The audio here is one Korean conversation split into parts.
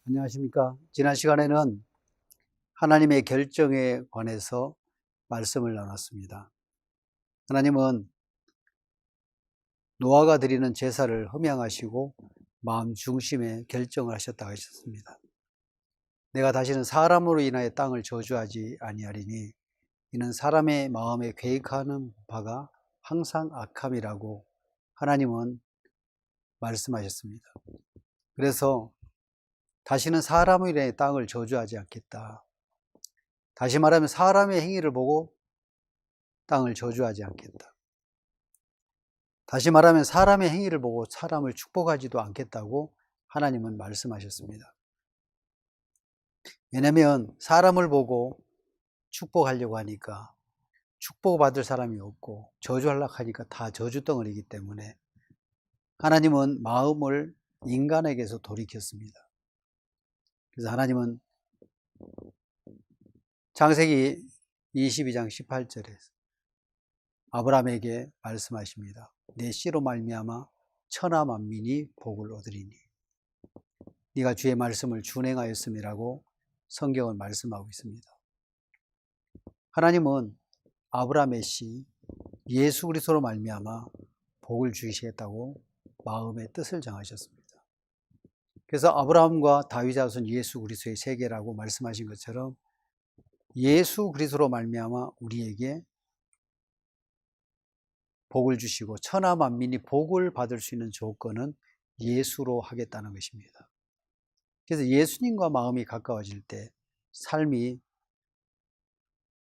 안녕하십니까. 지난 시간에는 하나님의 결정에 관해서 말씀을 나눴습니다. 하나님은 노아가 드리는 제사를 흠양하시고 마음 중심에 결정을 하셨다고 하셨습니다. 내가 다시는 사람으로 인하여 땅을 저주하지 아니하리니 이는 사람의 마음에 계획하는 바가 항상 악함이라고 하나님은 말씀하셨습니다. 그래서 다시는 사람으로 인하여 땅을 저주하지 않겠다. 다시 말하면 사람의 행위를 보고 땅을 저주하지 않겠다. 다시 말하면 사람의 행위를 보고 사람을 축복하지도 않겠다고 하나님은 말씀하셨습니다. 왜냐하면 사람을 보고 축복하려고 하니까 축복받을 사람이 없고 저주하려고 하니까 다 저주덩어리이기 때문에 하나님은 마음을 인간에게서 돌이켰습니다. 그래서 하나님은 창세기 22장 18절에 아브라함에게 말씀하십니다. 내 씨로 말미암아 천하 만민이 복을 얻으리니 네가 주의 말씀을 준행하였음이라고 성경은 말씀하고 있습니다. 하나님은 아브라함의 씨 예수 그리스도로 말미암아 복을 주시겠다고 마음의 뜻을 정하셨습니다. 그래서 아브라함과 다윗 자손 예수 그리스도의 세계라고 말씀하신 것처럼 예수 그리스도로 말미암아 우리에게 복을 주시고 천하 만민이 복을 받을 수 있는 조건은 예수로 하겠다는 것입니다. 그래서 예수님과 마음이 가까워질 때 삶이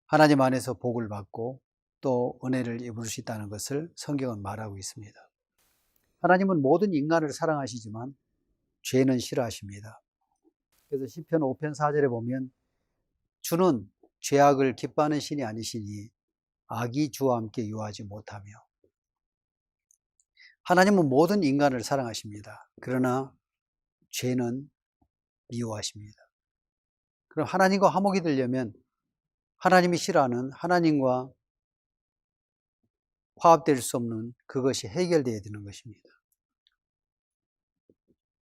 하나님 안에서 복을 받고 또 은혜를 입을 수 있다는 것을 성경은 말하고 있습니다. 하나님은 모든 인간을 사랑하시지만 죄는 싫어하십니다. 그래서 시편 5편 4절에 보면 주는 죄악을 기뻐하는 신이 아니시니 악이 주와 함께 유하지 못하며, 하나님은 모든 인간을 사랑하십니다. 그러나 죄는 미워하십니다. 그럼 하나님과 화목이 되려면 하나님이 싫어하는, 하나님과 화합될 수 없는 그것이 해결되어야 되는 것입니다.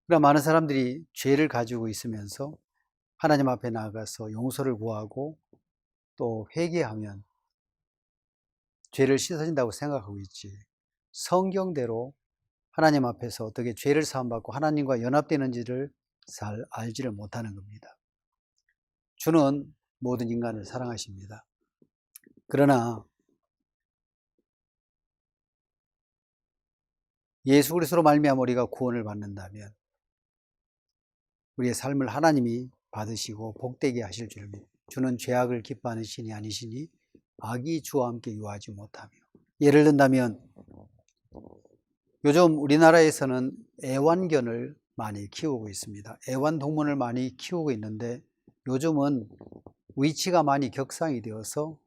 그러나 많은 사람들이 죄를 가지고 있으면서 하나님 앞에 나아가서 용서를 구하고 또 회개하면 죄를 씻어진다고 생각하고 있지, 성경대로 하나님 앞에서 어떻게 죄를 사함받고 하나님과 연합되는지를 잘 알지를 못하는 겁니다. 주는 모든 인간을 사랑하십니다. 그러나 예수 그리스도로 말미암아 우리가 구원을 받는다면 우리의 삶을 하나님이 받으시고 복되게 하실 줄 믿습니다. 주는 죄악을 기뻐하는 신이 아니시니 악이 주와 함께 유하지 못하며. 예를 든다면 요즘 우리나라에서는 애완견을 많이 키우고 있습니다. 애완동물을 많이 키우고 있는데 요즘은 위치가 많이 격상이 되어서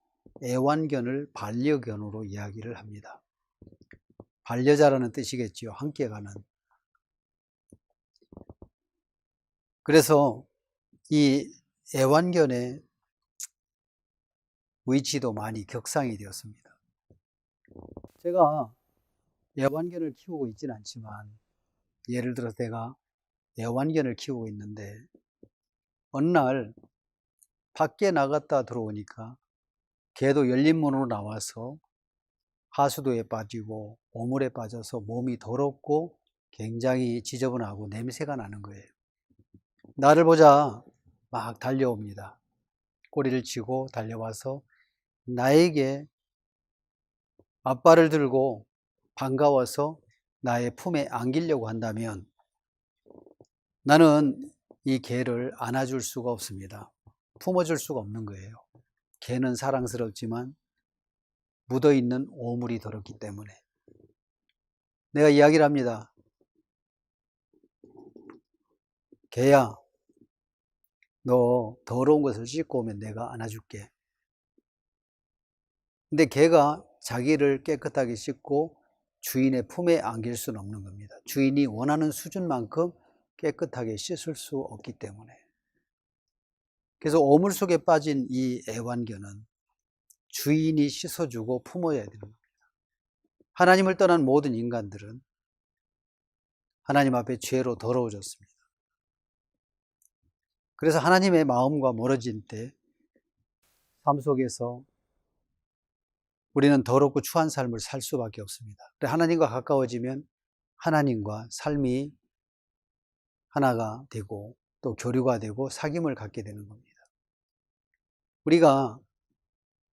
애완견을 반려견으로 이야기를 합니다. 반려자라는 뜻이겠지요. 함께 가는. 그래서 이 애완견의 위치도 많이 격상이 되었습니다. 제가 애완견을 키우고 있지는 않지만 예를 들어서 내가 애완견을 키우고 있는데 어느 날 밖에 나갔다 들어오니까 개도 열린 문으로 나와서 하수도에 빠지고 오물에 빠져서 몸이 더럽고 굉장히 지저분하고 냄새가 나는 거예요. 나를 보자 막 달려옵니다. 꼬리를 치고 달려와서 나에게 앞발을 들고 반가워서 나의 품에 안기려고 한다면 나는 이 개를 안아줄 수가 없습니다. 품어줄 수가 없는 거예요. 개는 사랑스럽지만 묻어있는 오물이 더럽기 때문에. 내가 이야기를 합니다. 개야, 너 더러운 것을 씻고 오면 내가 안아줄게. 근데 개가 자기를 깨끗하게 씻고 주인의 품에 안길 수는 없는 겁니다. 주인이 원하는 수준만큼 깨끗하게 씻을 수 없기 때문에. 그래서 오물 속에 빠진 이 애완견은 주인이 씻어주고 품어야 되는 겁니다. 하나님을 떠난 모든 인간들은 하나님 앞에 죄로 더러워졌습니다. 그래서 하나님의 마음과 멀어진 때 삶 속에서 우리는 더럽고 추한 삶을 살 수밖에 없습니다. 하나님과 가까워지면 하나님과 삶이 하나가 되고 또 교류가 되고 사귐을 갖게 되는 겁니다. 우리가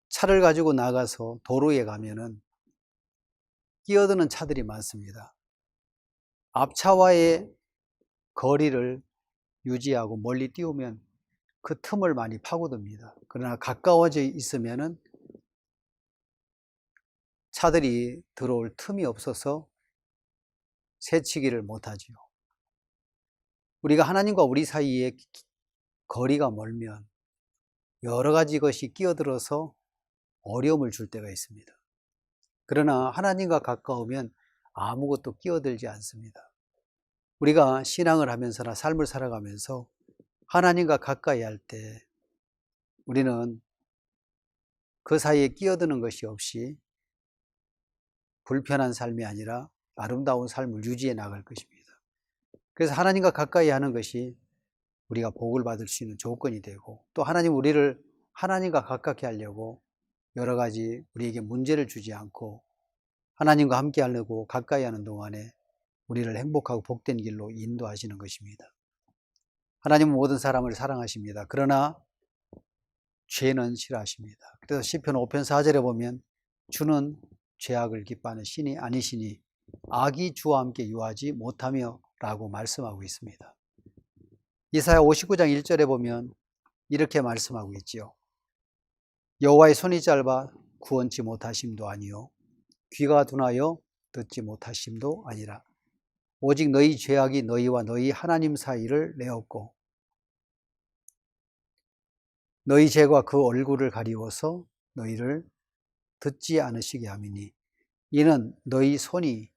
차를 가지고 나가서 도로에 가면은 끼어드는 차들이 많습니다. 앞차와의 거리를 유지하고 멀리 띄우면 그 틈을 많이 파고듭니다. 그러나 가까워져 있으면은 차들이 들어올 틈이 없어서 새치기를 못하지요. 우리가 하나님과 우리 사이에 거리가 멀면 여러 가지 것이 끼어들어서 어려움을 줄 때가 있습니다. 그러나 하나님과 가까우면 아무것도 끼어들지 않습니다. 우리가 신앙을 하면서나 삶을 살아가면서 하나님과 가까이 할 때 우리는 그 사이에 끼어드는 것이 없이 불편한 삶이 아니라 아름다운 삶을 유지해 나갈 것입니다. 그래서 하나님과 가까이 하는 것이 우리가 복을 받을 수 있는 조건이 되고, 또 하나님 우리를 하나님과 가깝게 하려고 여러 가지 우리에게 문제를 주지 않고 하나님과 함께 하려고 가까이 하는 동안에 우리를 행복하고 복된 길로 인도하시는 것입니다. 하나님은 모든 사람을 사랑하십니다. 그러나 죄는 싫어하십니다. 그래서 시편 5편 4절에 보면 주는 죄악을 기뻐하는 신이 아니시니 악이 주와 함께 유하지 못하며 라고 말씀하고 있습니다. 이사야 59장 1절에 보면 이렇게 말씀하고 있지요. 여호와의 손이 짧아 구원치 못하심도 아니요 귀가 둔하여 듣지 못하심도 아니라 오직 너희 죄악이 너희와 너희 하나님 사이를 내었고 너희 죄가 그 얼굴을 가리워서 너희를 듣지 않으시게 함이니 이는 너희 손이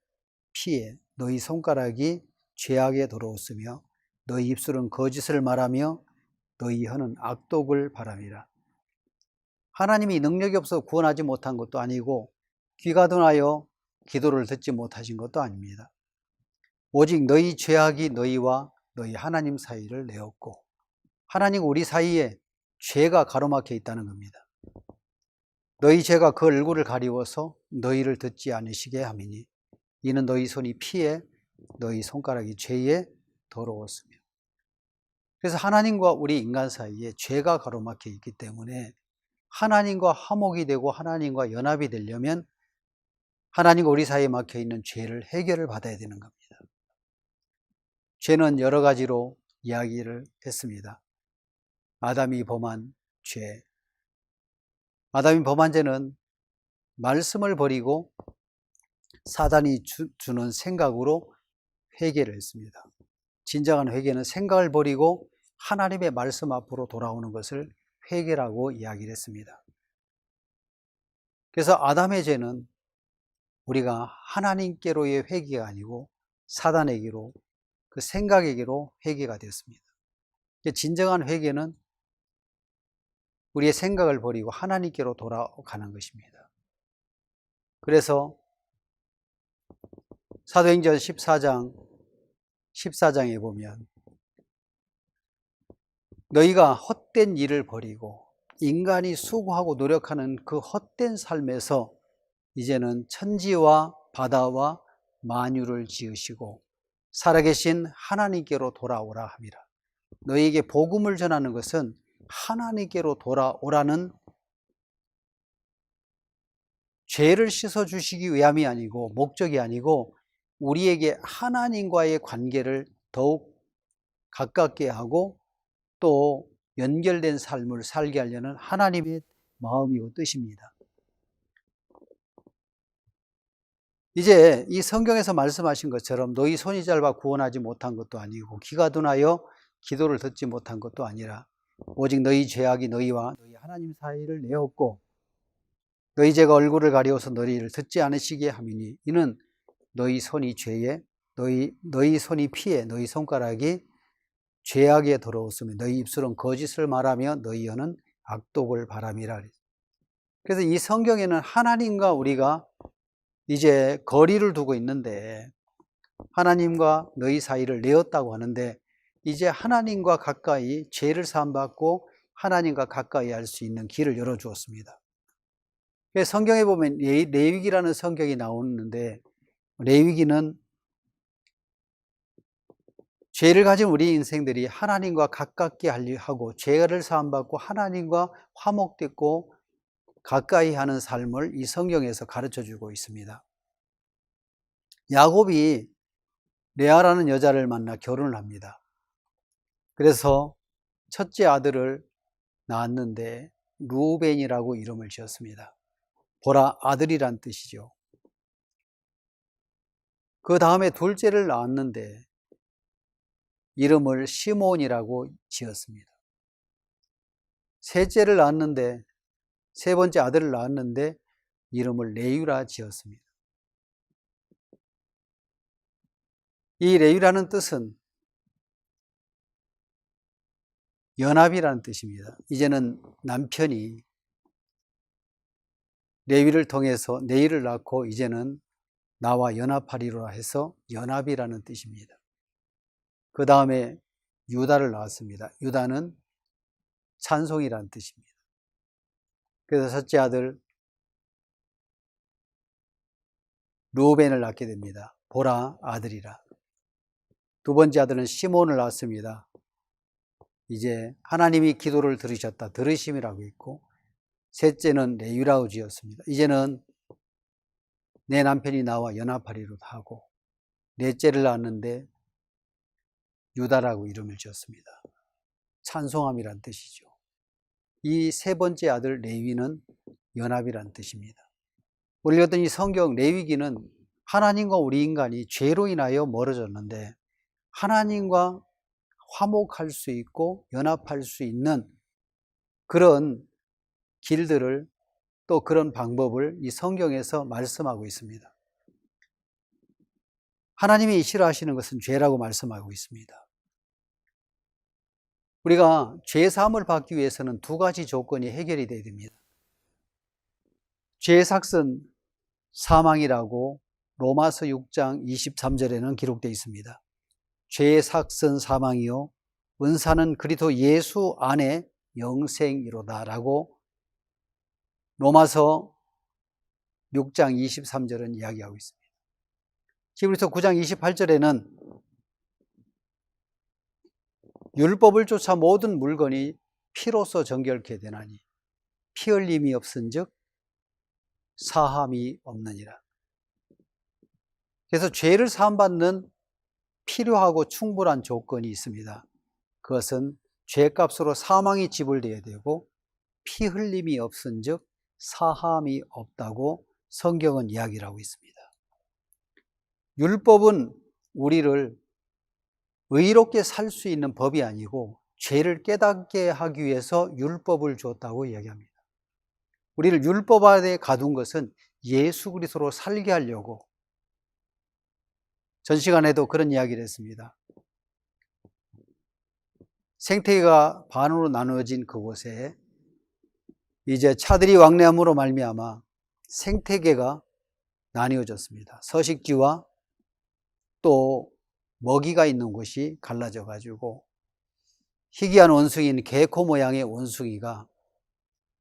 피해 너희 손가락이 죄악에 더러웠으며 너희 입술은 거짓을 말하며 너희 혀는 악독을 바람이라. 하나님이 능력이 없어 구원하지 못한 것도 아니고 귀가 둔하여 기도를 듣지 못하신 것도 아닙니다. 오직 너희 죄악이 너희와 너희 하나님 사이를 내었고, 하나님과 우리 사이에 죄가 가로막혀 있다는 겁니다. 너희 죄가 그 얼굴을 가리워서 너희를 듣지 않으시게 함이니 이는 너희 손이 피해 너희 손가락이 죄에 더러웠으며. 그래서 하나님과 우리 인간 사이에 죄가 가로막혀 있기 때문에 하나님과 화목이 되고 하나님과 연합이 되려면 하나님과 우리 사이에 막혀 있는 죄를 해결을 받아야 되는 겁니다. 죄는 여러 가지로 이야기를 했습니다. 아담이 범한 죄. 아담이 범한 죄는 말씀을 버리고 사단이 주는 생각으로 회개를 했습니다. 진정한 회개는 생각을 버리고 하나님의 말씀 앞으로 돌아오는 것을 회개라고 이야기를 했습니다. 그래서 아담의 죄는 우리가 하나님께로의 회개가 아니고 사단에게로, 그 생각에게로 회개가 되었습니다. 진정한 회개는 우리의 생각을 버리고 하나님께로 돌아가는 것입니다. 그래서 사도행전 14장에 보면 너희가 헛된 일을 버리고 인간이 수고하고 노력하는 그 헛된 삶에서 이제는 천지와 바다와 만유를 지으시고 살아계신 하나님께로 돌아오라 함이라. 너희에게 복음을 전하는 것은 하나님께로 돌아오라는, 죄를 씻어주시기 위함이 아니고 목적이 아니고 우리에게 하나님과의 관계를 더욱 가깝게 하고 또 연결된 삶을 살게 하려는 하나님의 마음이고 뜻입니다. 이제 이 성경에서 말씀하신 것처럼 너희 손이 짧아 구원하지 못한 것도 아니고 귀가 둔하여 기도를 듣지 못한 것도 아니라 오직 너희 죄악이 너희와 너희 하나님 사이를 내었고 너희 죄가 얼굴을 가리워서 너희를 듣지 않으시게 함이니 이는 너희 손이 죄에 너희 손이 피해 너희 손가락이 죄악에 더러웠으며 너희 입술은 거짓을 말하며 너희 혀는 악독을 바람이라. 그래서 이 성경에는 하나님과 우리가 이제 거리를 두고 있는데 하나님과 너희 사이를 내었다고 하는데 이제 하나님과 가까이 죄를 사함받고 하나님과 가까이 할 수 있는 길을 열어주었습니다. 성경에 보면 레위기라는 성경이 나오는데, 레위기는 죄를 가진 우리 인생들이 하나님과 가깝게 하고 죄를 사함받고 하나님과 화목되고 가까이 하는 삶을 이 성경에서 가르쳐주고 있습니다. 야곱이 레아라는 여자를 만나 결혼을 합니다. 그래서 첫째 아들을 낳았는데 루벤이라고 이름을 지었습니다. 보라, 아들이란 뜻이죠. 그 다음에 둘째를 낳았는데 이름을 시몬이라고 지었습니다. 셋째를 낳았는데, 세 번째 아들을 낳았는데 이름을 레위라 지었습니다. 이 레위라는 뜻은 연합이라는 뜻입니다. 이제는 남편이 레위를 통해서 네일을 낳고 이제는 나와 연합하리라 해서 연합이라는 뜻입니다. 그 다음에 유다를 낳았습니다. 유다는 찬송이라는 뜻입니다. 그래서 첫째 아들 루벤을 낳게 됩니다. 보라, 아들이라. 두 번째 아들은 시몬을 낳았습니다. 이제 하나님이 기도를 들으셨다, 들으심이라고 있고, 셋째는 레위라고 지었습니다. 이제는 내 남편이 나와 연합하리로 하고, 넷째를 낳았는데 유다라고 이름을 지었습니다. 찬송함이란 뜻이죠. 이 세 번째 아들 레위는 연합이란 뜻입니다. 우리 어떤 이 성경 레위기는 하나님과 우리 인간이 죄로 인하여 멀어졌는데 하나님과 화목할 수 있고 연합할 수 있는 그런 길들을, 또 그런 방법을 이 성경에서 말씀하고 있습니다. 하나님이 싫어하시는 것은 죄라고 말씀하고 있습니다. 우리가 죄 사함을 받기 위해서는 두 가지 조건이 해결이 되어야 됩니다. 죄의 삭은 사망이라고 로마서 6장 23절에는 기록되어 있습니다. 죄의 삭은 사망이요 은사는 그리스도 예수 안에 영생이로다 라고 로마서 6장 23절은 이야기하고 있습니다. 히브리서 9장 28절에는 율법을 쫓아 모든 물건이 피로써 정결케 되나니 피 흘림이 없은즉 사함이 없느니라. 그래서 죄를 사함받는 필요하고 충분한 조건이 있습니다. 그것은 죄값으로 사망이 지불되어야 되고 피 흘림이 없은즉 사함이 없다고 성경은 이야기를 하고 있습니다. 율법은 우리를 의롭게 살 수 있는 법이 아니고 죄를 깨닫게 하기 위해서 율법을 줬다고 이야기합니다. 우리를 율법 아래 가둔 것은 예수 그리스도로 살게 하려고. 전 시간에도 그런 이야기를 했습니다. 생태계가 반으로 나누어진 그곳에 이제 차들이 왕래함으로 말미암아 생태계가 나뉘어졌습니다. 서식지와 또 먹이가 있는 곳이 갈라져 가지고 희귀한 원숭이인 개코 모양의 원숭이가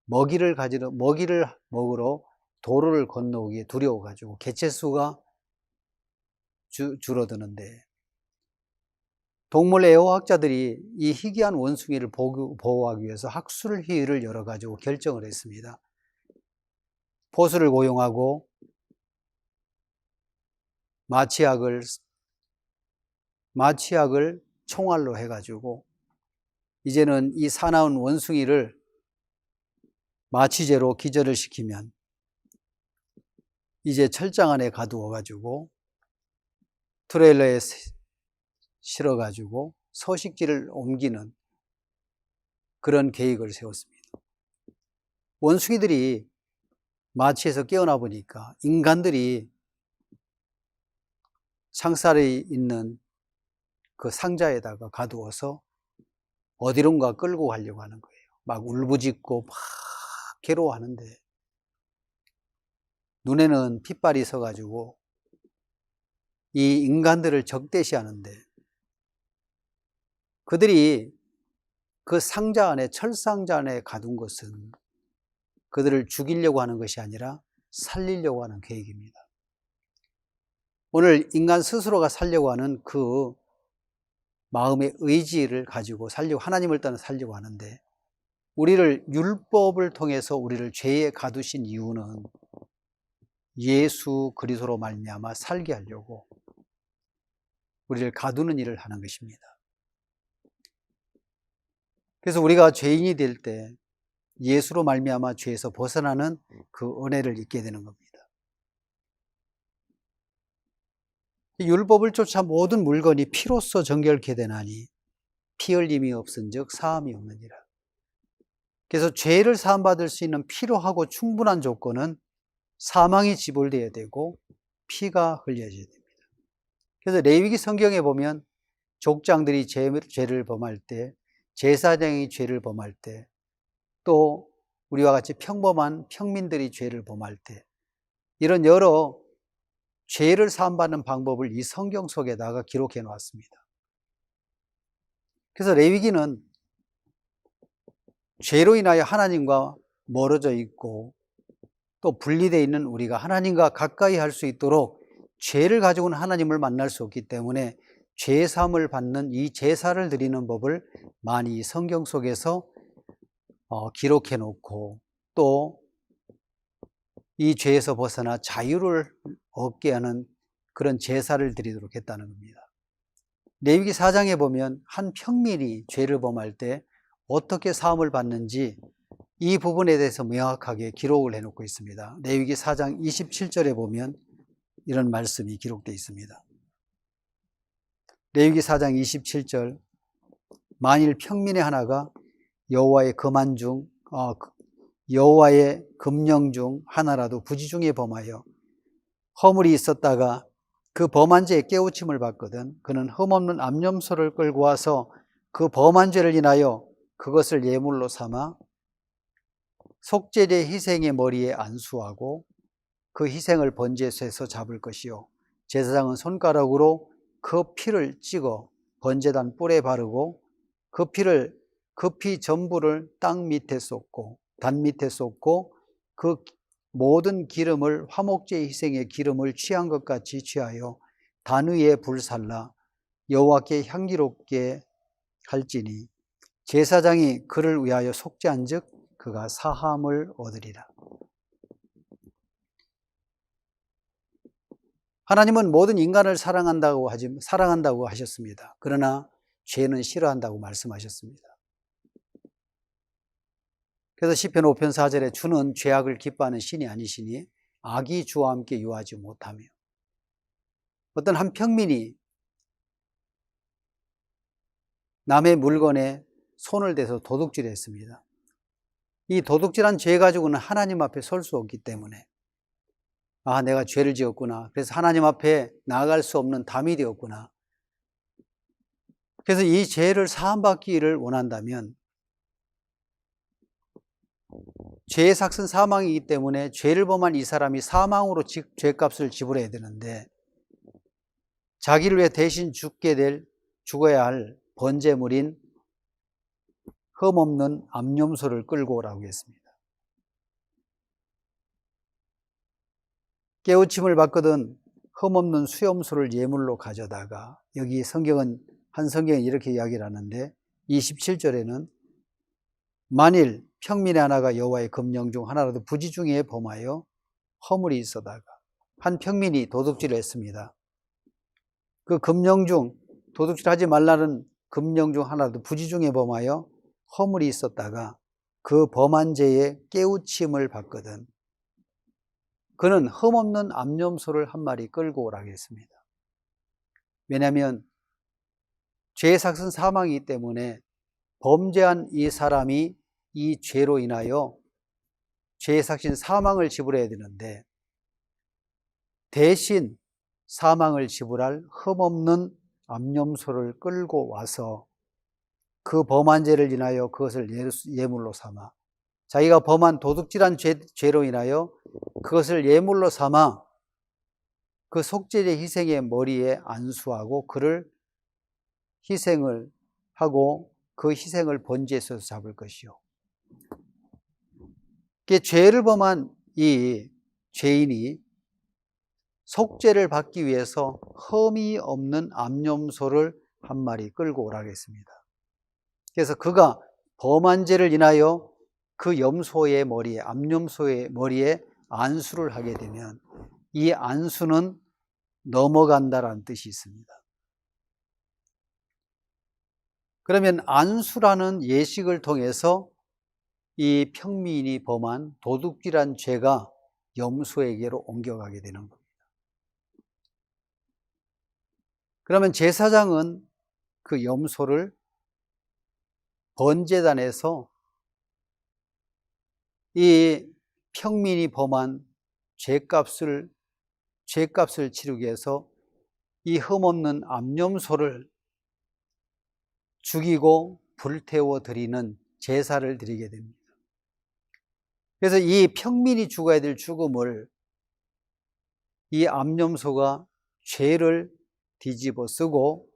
먹이를 먹으러 도로를 건너오기에 두려워 가지고 개체수가 줄어드는데, 동물 애호학자들이 이 희귀한 원숭이를 보호하기 위해서 학술회의를 열어가지고 결정을 했습니다. 포수를 고용하고 마취약을 총알로 해가지고 이제는 이 사나운 원숭이를 마취제로 기절을 시키면 이제 철장 안에 가두어가지고 트레일러에 실어가지고 서식지를 옮기는 그런 계획을 세웠습니다. 원숭이들이 마취에서 깨어나 보니까 인간들이 창살에 있는 그 상자에다가 가두어서 어디론가 끌고 가려고 하는 거예요. 막 울부짖고 막 괴로워하는데 눈에는 핏발이 서가지고 이 인간들을 적대시하는데 그들이 그 상자 안에, 철상자 안에 가둔 것은 그들을 죽이려고 하는 것이 아니라 살리려고 하는 계획입니다. 오늘 인간 스스로가 살려고 하는 그 마음의 의지를 가지고 살려고, 하나님을 떠나 살려고 하는데, 우리를 율법을 통해서 우리를 죄에 가두신 이유는 예수 그리스도로 말미암아 살게 하려고 우리를 가두는 일을 하는 것입니다. 그래서 우리가 죄인이 될 때 예수로 말미암아 죄에서 벗어나는 그 은혜를 잊게 되는 겁니다. 율법을 쫓아 모든 물건이 피로써 정결케 되나니 피 흘림이 없은즉 사함이 없느니라. 그래서 죄를 사함받을 수 있는 필요하고 충분한 조건은 사망이 지불되어야 되고 피가 흘려져야 됩니다. 그래서 레위기 성경에 보면 족장들이 죄를 범할 때, 제사장이 죄를 범할 때, 또 우리와 같이 평범한 평민들이 죄를 범할 때, 이런 여러 죄를 사함받는 방법을 이 성경 속에다가 기록해 놓았습니다. 그래서 레위기는 죄로 인하여 하나님과 멀어져 있고 또 분리되어 있는 우리가 하나님과 가까이 할 수 있도록 죄를 가지고는 하나님을 만날 수 없기 때문에 죄사함을 받는 이 제사를 드리는 법을 많이 성경 속에서 기록해 놓고, 또 이 죄에서 벗어나 자유를 얻게 하는 그런 제사를 드리도록 했다는 겁니다. 레위기 4장에 보면 한 평민이 죄를 범할 때 어떻게 사함을 받는지 이 부분에 대해서 명확하게 기록을 해놓고 있습니다. 레위기 4장 27절에 보면 이런 말씀이 기록되어 있습니다. 레위기 4장 27절, 만일 평민의 하나가 여호와의 금령 중 하나라도 부지 중에 범하여 허물이 있었다가 그 범한 죄에 깨우침을 받거든 그는 흠없는 암염소를 끌고 와서 그 범한 죄를 인하여 그것을 예물로 삼아 속죄제 희생의 머리에 안수하고 그 희생을 번제소에서 잡을 것이요, 제사장은 손가락으로 그 피를 찍어 번제단 뿔에 바르고 그 피 전부를 땅 밑에 쏟고 단 밑에 쏟고 그 모든 기름을 화목제 희생의 기름을 취한 것 같이 취하여 단 위에 불살라 여호와께 향기롭게 할지니 제사장이 그를 위하여 속죄한즉 그가 사함을 얻으리라. 하나님은 모든 인간을 사랑한다고 하셨습니다. 그러나 죄는 싫어한다고 말씀하셨습니다. 그래서 시편 5편 4절에 주는 죄악을 기뻐하는 신이 아니시니 악이 주와 함께 유하지 못하며, 어떤 한 평민이 남의 물건에 손을 대서 도둑질했습니다. 이 도둑질한 죄 가지고는 하나님 앞에 설 수 없기 때문에 내가 죄를 지었구나, 그래서 하나님 앞에 나아갈 수 없는 담이 되었구나, 그래서 이 죄를 사함받기를 원한다면 죄의 삭은 사망이기 때문에 죄를 범한 이 사람이 사망으로 죄값을 지불해야 되는데, 자기를 위해 대신 죽어야 할 번제물인 흠없는 암염소를 끌고 오라고 했습니다. 깨우침을 받거든 흠없는 수염소를 예물로 가져다가, 여기 한 성경은 이렇게 이야기를 하는데 27절에는 만일 평민의 하나가 여호와의 금령 중 하나라도 부지 중에 범하여 허물이 있어다가, 한 평민이 도둑질을 했습니다. 그 금령 중, 도둑질하지 말라는 금령 중 하나라도 부지 중에 범하여 허물이 있었다가 그 범한 죄에 깨우침을 받거든 그는 흠없는 암염소를 한 마리 끌고 오라고 했습니다. 왜냐하면 죄의 삭은 사망이기 때문에 범죄한 이 사람이 이 죄로 인하여 죄의 삭신 사망을 지불해야 되는데, 대신 사망을 지불할 흠없는 암염소를 끌고 와서 그 범한 죄를 인하여 그것을 예물로 삼아, 자기가 범한 도둑질한 죄로 인하여 그것을 예물로 삼아 그 속죄제 희생의 머리에 안수하고 그를 희생을 하고 그 희생을 번제에서 잡을 것이요. 죄를 범한 이 죄인이 속죄를 받기 위해서 흠이 없는 암염소를 한 마리 끌고 오라고 했습니다. 그래서 그가 범한 죄를 인하여 그 염소의 머리에, 암염소의 머리에 안수를 하게 되면 이 안수는 넘어간다라는 뜻이 있습니다. 그러면 안수라는 예식을 통해서 이 평민이 범한 도둑질한 죄가 염소에게로 옮겨가게 되는 겁니다. 그러면 제사장은 그 염소를 번제단에서 이 평민이 범한 죄값을 치르기 위해서 이 흠없는 암염소를 죽이고 불태워 드리는 제사를 드리게 됩니다. 그래서 이 평민이 죽어야 될 죽음을 이 암염소가 죄를 뒤집어 쓰고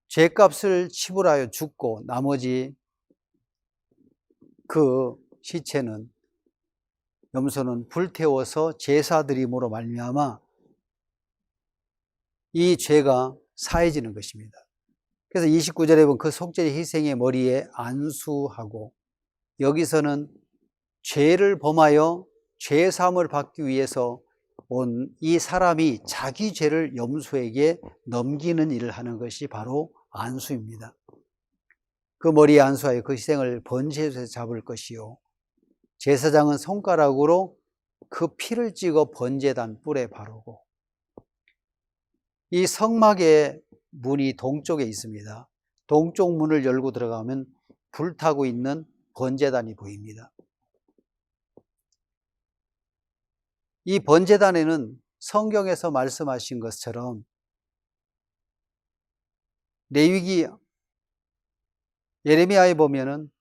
죄값을 치불하여 죽고 나머지 그 시체는 염소는 불태워서 제사드림으로 말미암아 이 죄가 사해지는 것입니다. 그래서 29절에 보면 그 속죄 희생의 머리에 안수하고, 여기서는 죄를 범하여 죄사함을 받기 위해서 온 이 사람이 자기 죄를 염소에게 넘기는 일을 하는 것이 바로 안수입니다. 그 머리에 안수하여 그 희생을 번제에서 잡을 것이요, 제사장은 손가락으로 그 피를 찍어 번제단 뿔에 바르고, 이 성막의 문이 동쪽에 있습니다. 동쪽 문을 열고 들어가면 불타고 있는 번제단이 보입니다. 이 번제단에는 성경에서 말씀하신 것처럼 레위기 예레미야에 보면은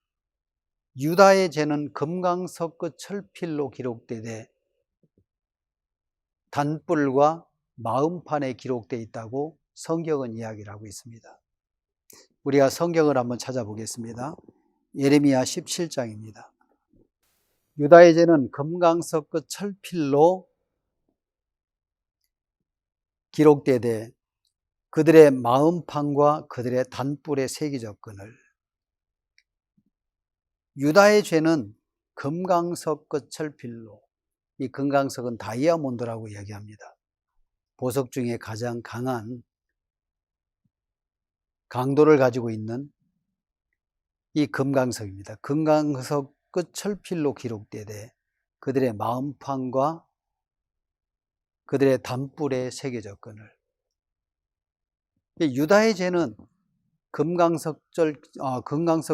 유다의 죄는 금강석과 철필로 기록되되 단뿔과 마음판에 기록되어 있다고 성경은 이야기를 하고 있습니다. 우리가 성경을 한번 찾아보겠습니다. 예레미야 17장입니다. 유다의 죄는 금강석과 철필로 기록되되 그들의 마음판과 그들의 단뿔에 새기졌거늘. 유다의 죄는 금강석과 철필로, 이 금강석은 다이아몬드라고 이야기합니다. 보석 중에 가장 강한 강도를 가지고 있는 이 금강석입니다. 금강석 끝 철필로 기록되되 그들의 마음판과 그들의 단뿔에 새겨졌거늘. 유다의 죄는 금강석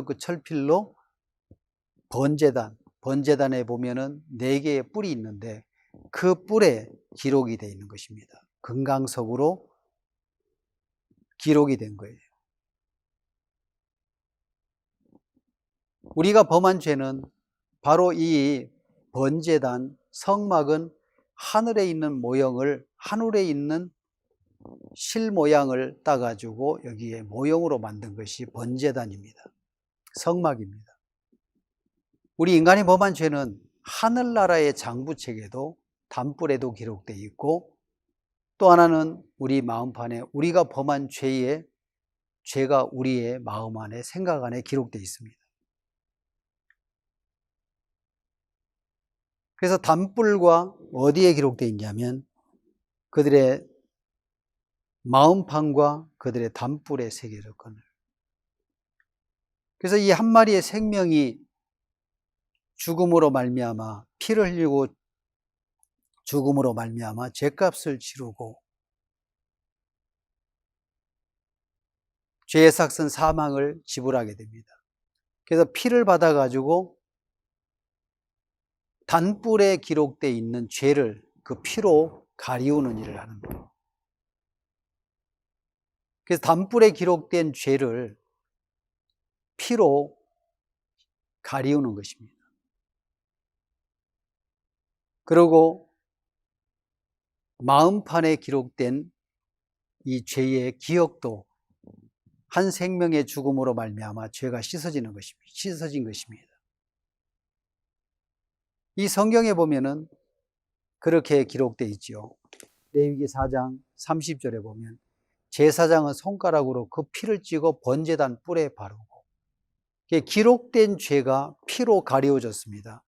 끝 철필로 번제단에 보면은 4개의 뿔이 있는데 그 뿔에 기록이 되어 있는 것입니다. 금강석으로 기록이 된 거예요. 우리가 범한 죄는 바로 이 번제단, 성막은 하늘에 있는 모형을, 하늘에 있는 실 모양을 따가지고 여기에 모형으로 만든 것이 번제단입니다. 성막입니다. 우리 인간이 범한 죄는 하늘나라의 장부책에도 단뿔에도 기록되어 있고, 또 하나는 우리 마음판에 우리가 범한 죄가 우리의 마음 안에, 생각 안에 기록되어 있습니다. 그래서 단뿔과 어디에 기록되어 있냐면 그들의 마음판과 그들의 단뿔에 새겨졌거늘. 그래서 이 한 마리의 생명이 죽음으로 말미암아, 피를 흘리고 죽음으로 말미암아 죄값을 치르고 죄의 삭은 사망을 지불하게 됩니다. 그래서 피를 받아가지고 단뿔에 기록되어 있는 죄를 그 피로 가리우는 일을 하는 거예요. 그래서 단뿔에 기록된 죄를 피로 가리우는 것입니다. 그리고 마음판에 기록된 이 죄의 기억도 한 생명의 죽음으로 말미암아 죄가 씻어진 것입니다. 이 성경에 보면은 그렇게 기록되어 있지요. 레위기 4장 30절에 보면 제사장은 손가락으로 그 피를 찍어 번제단 뿔에 바르고, 기록된 죄가 피로 가리워졌습니다.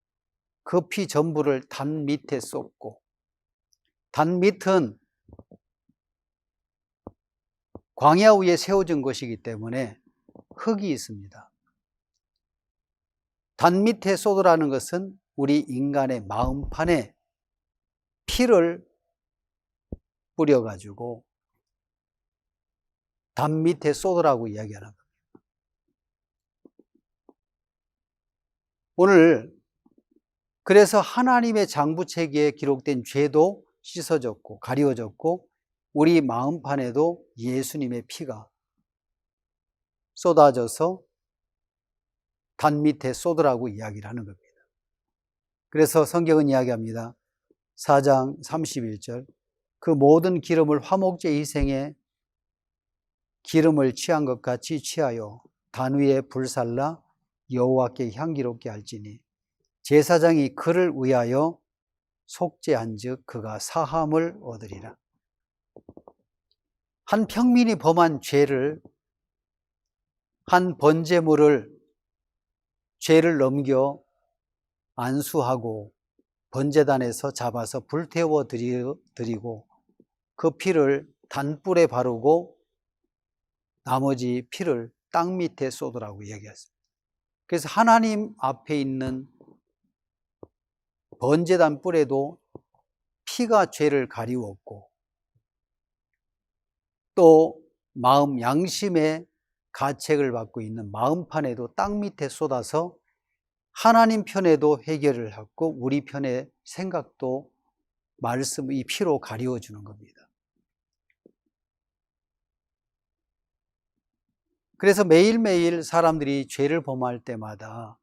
그 피 전부를 단 밑에 쏟고, 단 밑은 광야 위에 세워진 것이기 때문에 흙이 있습니다. 단 밑에 쏟으라는 것은 우리 인간의 마음판에 피를 뿌려가지고 단 밑에 쏟으라고 이야기하는 겁니다. 오늘 그래서 하나님의 장부책에 기록된 죄도 씻어졌고 가리워졌고, 우리 마음판에도 예수님의 피가 쏟아져서 단 밑에 쏟으라고 이야기를 하는 겁니다. 그래서 성경은 이야기합니다. 4장 31절, 그 모든 기름을 화목제 희생에 기름을 취한 것 같이 취하여 단 위에 불살라 여호와께 향기롭게 할지니, 제사장이 그를 위하여 속죄한 즉 그가 사함을 얻으리라. 한 평민이 범한 죄를, 한 번제물을, 죄를 넘겨 안수하고 번제단에서 잡아서 불태워 드리고 그 피를 단뿔에 바르고 나머지 피를 땅 밑에 쏟으라고 이야기했습니다. 그래서 하나님 앞에 있는 번제단 뿔에도 피가 죄를 가리웠고, 또 마음 양심의 가책을 받고 있는 마음판에도 땅 밑에 쏟아서 하나님 편에도 해결을 하고 우리 편의 생각도 말씀, 이 피로 가리워 주는 겁니다. 그래서 매일매일 사람들이 죄를 범할 때마다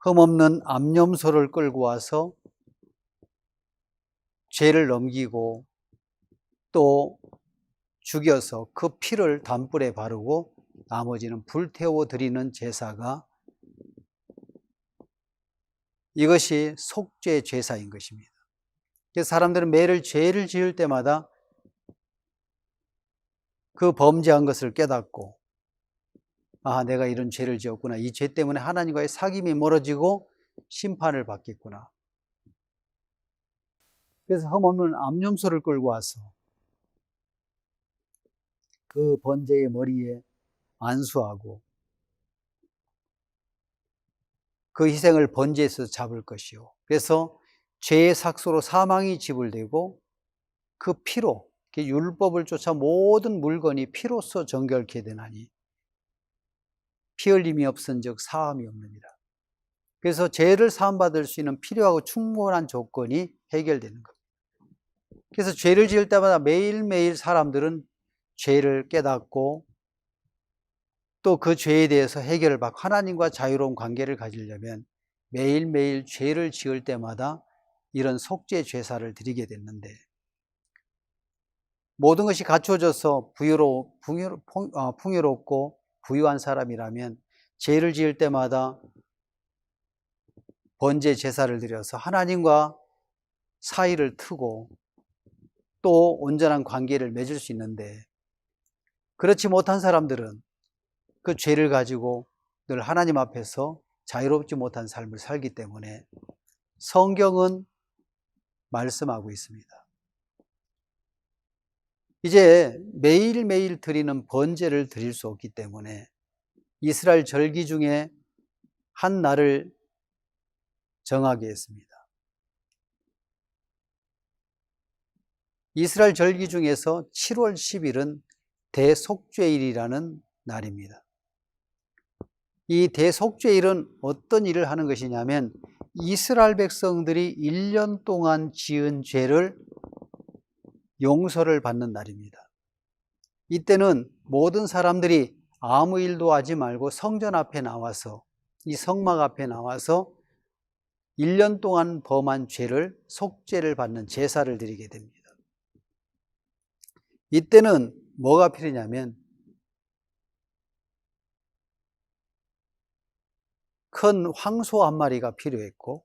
흠없는 암염소를 끌고 와서 죄를 넘기고 또 죽여서 그 피를 단뿔에 바르고 나머지는 불태워 드리는 제사가, 이것이 속죄 제사인 것입니다. 그래서 사람들은 매일 죄를 지을 때마다 그 범죄한 것을 깨닫고, 아, 내가 이런 죄를 지었구나, 이 죄 때문에 하나님과의 사귐이 멀어지고 심판을 받겠구나. 그래서 흠없는 암염소를 끌고 와서 그 번제의 머리에 안수하고 그 희생을 번제에서 잡을 것이요, 그래서 죄의 삭소로 사망이 지불되고 그 피로, 율법을 쫓아 모든 물건이 피로써 정결케 되나니 피 흘림이 없은즉 사함이 없느니라. 그래서 죄를 사함받을 수 있는 필요하고 충분한 조건이 해결되는 겁니다. 그래서 죄를 지을 때마다 매일매일 사람들은 죄를 깨닫고 또 그 죄에 대해서 해결을 받고 하나님과 자유로운 관계를 가지려면 매일매일 죄를 지을 때마다 이런 속죄 제사를 드리게 됐는데, 모든 것이 갖춰져서 풍요롭고 부유한 사람이라면 죄를 지을 때마다 번제 제사를 드려서 하나님과 사이를 트고 또 온전한 관계를 맺을 수 있는데, 그렇지 못한 사람들은 그 죄를 가지고 늘 하나님 앞에서 자유롭지 못한 삶을 살기 때문에 성경은 말씀하고 있습니다. 이제 매일매일 드리는 번제를 드릴 수 없기 때문에 이스라엘 절기 중에 한 날을 정하게 했습니다. 이스라엘 절기 중에서 7월 10일은 대속죄일이라는 날입니다. 이 대속죄일은 어떤 일을 하는 것이냐면 이스라엘 백성들이 1년 동안 지은 죄를 용서를 받는 날입니다. 이때는 모든 사람들이 아무 일도 하지 말고 성전 앞에 나와서, 이 성막 앞에 나와서 1년 동안 범한 죄를 속죄를 받는 제사를 드리게 됩니다. 이때는 뭐가 필요냐면 큰 황소 한 마리가 필요했고